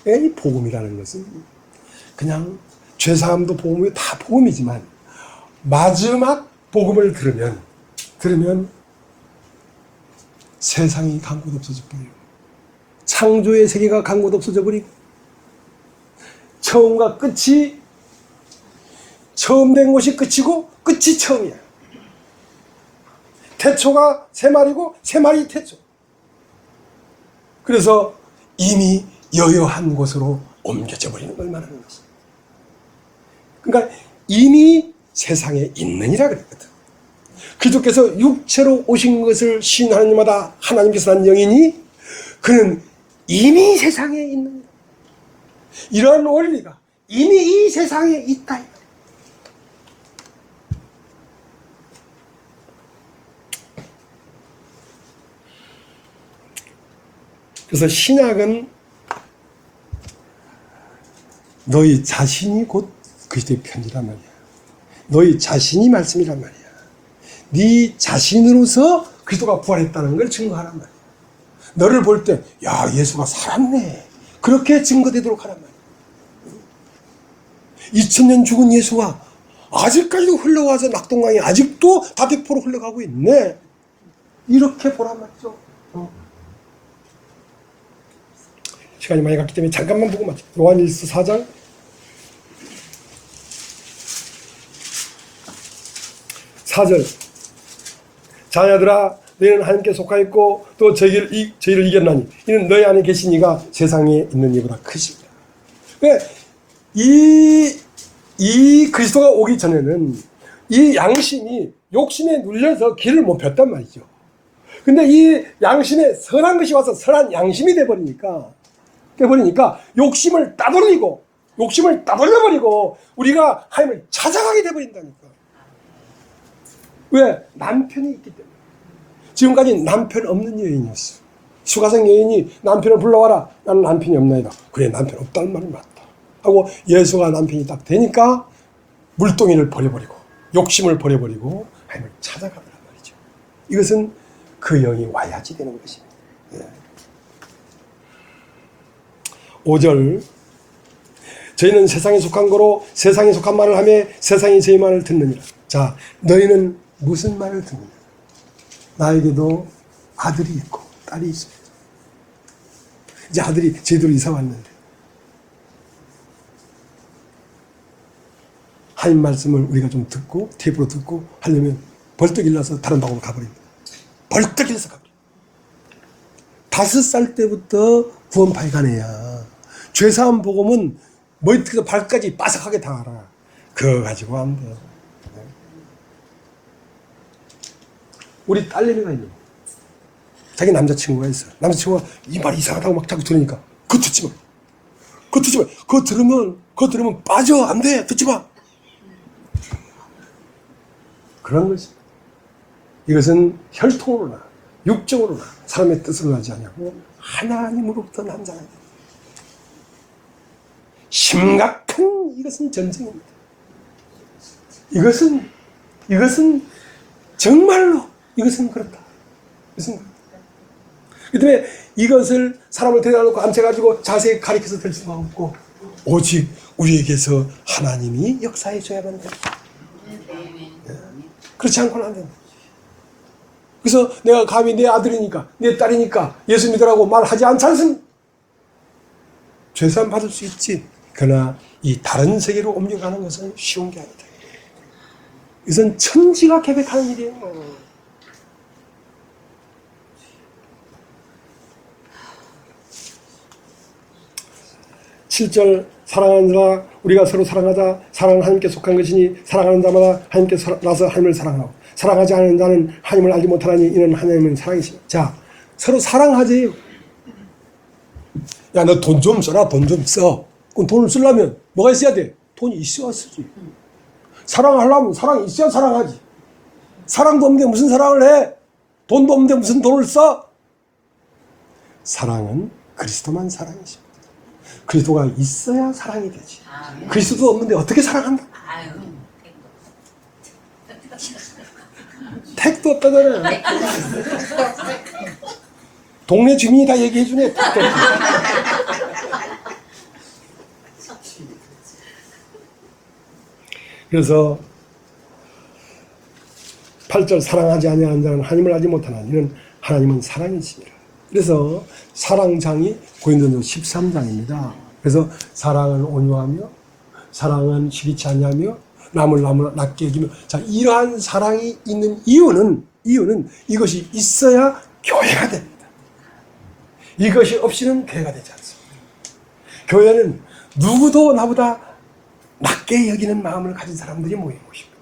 이 복음이라는 것은 그냥 죄사함도 복음이 다 복음이지만 마지막 복음을 들으면 세상이 간 곳 없어져 버리고 창조의 세계가 간 곳 없어져 버리고 처음과 끝이 처음 된 것이 끝이고 끝이 처음이야. 태초가 세 마리고 세 마리 태초. 그래서 이미 여여한 곳으로 옮겨져 버리는 걸 말하는 것이야. 그러니까 이미 세상에 있느니라 그랬거든. 그리스도께서 육체로 오신 것을 신 하나님마다 하나님께서 한 영이니 그는 이미 세상에 있느니라. 이러한 원리가 이미 이 세상에 있다. 그래서 신약은 너희 자신이 곧 그리스도의 편지란 말이야. 너희 자신이 말씀이란 말이야. 네 자신으로서 그리스도가 부활했다는 걸 증거하란 말이야. 너를 볼 때 야 예수가 살았네 그렇게 증거되도록 하란 말이야. 2000년 죽은 예수가 아직까지도 흘러와서 낙동강이 아직도 다대포로 흘러가고 있네 이렇게 보란 말이죠. 시간이 많이 갔기 때문에 잠깐만 보고 마치 요한일서 4장 4절 자녀들아 너희는 하나님께 속하였고 또 저희를 이겼나니 이는 너희 안에 계신 이가 세상에 있는 이보다 크시니라. 그러니까 이 그리스도가 오기 전에는 이 양심이 욕심에 눌려서 길을 못 폈단 말이죠. 근데 이 양심에 선한 것이 와서 선한 양심이 돼버리니까 욕심을 따돌려버리고 우리가 하나님을 찾아가게 돼버린다니까. 왜? 남편이 있기 때문에. 지금까지 남편 없는 여인이었어. 수가성 여인이 남편을 불러와라. 나는 남편이 없나이다. 그래 남편 없다는 말이 맞다 하고 예수가 남편이 딱 되니까 물동이를 버려버리고 욕심을 버려버리고 하나님을 찾아가더란 말이죠. 이것은 그 영이 와야지 되는 것입니다. 5절 저희는 세상에 속한 거로 세상에 속한 말을 하며 세상이 저희 말을 듣느니라. 자, 너희는 무슨 말을 듣느냐? 나에게도 아들이 있고 딸이 있습니다. 이제 아들이 제대로 이사 왔는데 하나님 말씀을 우리가 좀 듣고 테이프로 듣고 하려면 벌떡 일어나서 다른 방으로 가버립니다. 벌떡 일어나서 가버립니다. 5살 때부터 구원파에 가네야. 죄사함 복음은 머리부터 발까지 바삭하게 다 알아. 그거 가지고 안 돼. 우리 딸내미가 있는 자기 남자친구가 있어. 남자친구가 이 말이 이상하다고 막 자꾸 들으니까 그거 듣지 마. 그거 들으면 빠져. 안 돼. 듣지 마. 그런 것이 이것은 혈통으로나 육적으로나 사람의 뜻으로 하지 않냐고 하나님으로부터 난 자가 있다. 심각한 이것은 전쟁입니다. 이것은 정말로 이것은 그렇다. 그 때문에 이것을 사람을 데려다놓고 앉혀가지고 자세히 가리켜서 될 수가 없고 오직 우리에게서 하나님이 역사해 줘야만 된다. 그렇지 않고는 안 된다. 그래서 내가 감히 내 아들이니까 내 딸이니까 예수 믿으라고 말하지 않지 않습니까? 죄사함 받을 수 있지. 그러나 이 다른 세계로 옮겨가는 것은 쉬운 게 아니다. 이것은 천지가 계획하는 일이에요. 7절 사랑하는 자라 우리가 서로 사랑하자. 사랑은 하나님께 속한 것이니 사랑하는 자마다 하나님께 나서 하나님을 사랑하고 사랑하지 않는 자는 하나님을 알지 못하나니 이는 하나님은 사랑이시니. 자, 서로 사랑하지. 야, 너 돈 좀 써라. 돈 좀 써. 그럼 돈을 쓰려면 뭐가 있어야 돼? 돈이 있어야 쓰지. 사랑하려면 사랑이 있어야 사랑하지. 사랑도 없는데 무슨 사랑을 해? 돈도 없는데 무슨 돈을 써? 사랑은 그리스도만 사랑이십니다. 그리스도가 있어야 사랑이 되지. 아멘. 그리스도 없는데 어떻게 사랑한다? 아유, 택도 없다잖아요. 동네 주민이 다 얘기해주네. 택도 없다. 그래서 8절 사랑하지 아니하는 자는 하나님을 알지 못하나 이는 하나님은 사랑이시니라. 그래서 사랑장이 고린도전서 13장입니다. 그래서 사랑은 온유하며 사랑은 시기치 아니하며 남을 낮게 여기며, 자, 이러한 사랑이 있는 이유는 이것이 있어야 교회가 됩니다. 이것이 없이는 교회가 되지 않습니다. 교회는 누구도 나보다 낮게 여기는 마음을 가진 사람들이 모이는 곳입니다.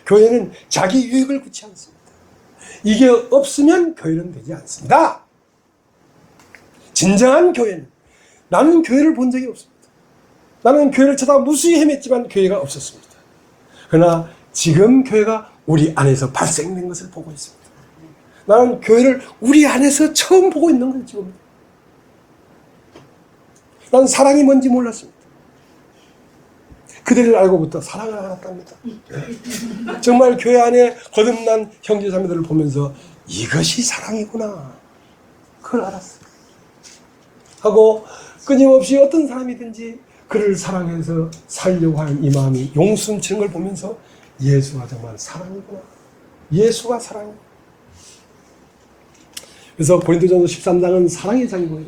교회는 자기 유익을 구치 않습니다. 이게 없으면 교회는 되지 않습니다. 진정한 교회는, 나는 교회를 본 적이 없습니다. 나는 교회를 찾아 무수히 헤맸지만 교회가 없었습니다. 그러나 지금 교회가 우리 안에서 발생된 것을 보고 있습니다. 나는 교회를 우리 안에서 처음 보고 있는 거예요, 지금. 나는 사랑이 뭔지 몰랐습니다. 그들을 알고부터 사랑을 알았답니다. 정말 교회 안에 거듭난 형제자매들을 보면서 이것이 사랑이구나, 그걸 알았어요. 하고 끊임없이 어떤 사람이든지 그를 사랑해서 살려고 하는 이 마음이 용수 넘치는 걸 보면서 예수가 정말 사랑이구나, 예수가 사랑이구나. 그래서 고린도전서 13장은 사랑의 장이고요.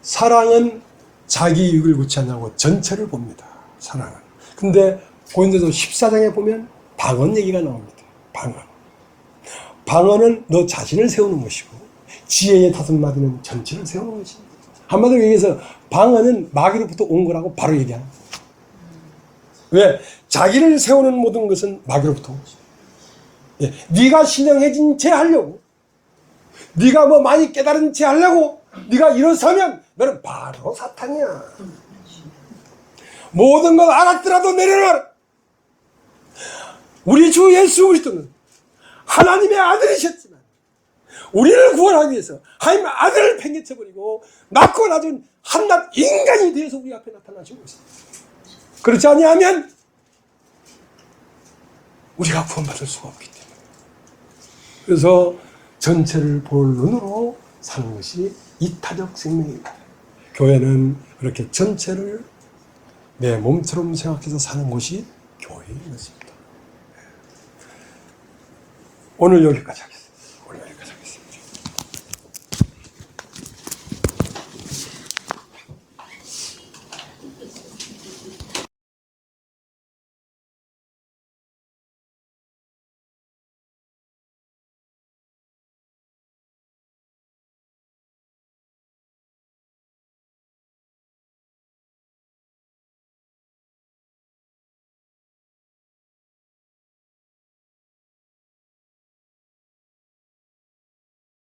사랑은 자기 유익을 구치 않냐고 전체를 봅니다. 사랑은. 근데 고린도전서 14장에 보면 방언 얘기가 나옵니다. 방언은 너 자신을 세우는 것이고 지혜의 5마디는 전체를 세우는 것입니다. 한마디로 얘기해서 방언은 마귀로부터 온 거라고 바로 얘기합니다. 왜? 자기를 세우는 모든 것은 마귀로부터 온 것입니다. 예, 네가 신령해진 채 하려고, 네가 뭐 많이 깨달은 채 하려고 네가 일어서면 너는 바로 사탄이야. 모든 걸 알았더라도 내려놔라. 우리 주 예수 그리스도는 하나님의 아들이셨지만 우리를 구원하기 위해서 하나님의 아들을 팽개쳐버리고 낳고 낳은 한낱 인간이 되어서 우리 앞에 나타나시고 있습니다. 그렇지 아니하면 우리가 구원받을 수가 없기 때문에. 그래서 전체를 볼 눈으로 사는 것이 이타적 생명입니다. 교회는 그렇게 전체를 내 몸처럼 생각해서 사는 것이 교회인 것입니다. 오늘 여기까지 하겠습니다.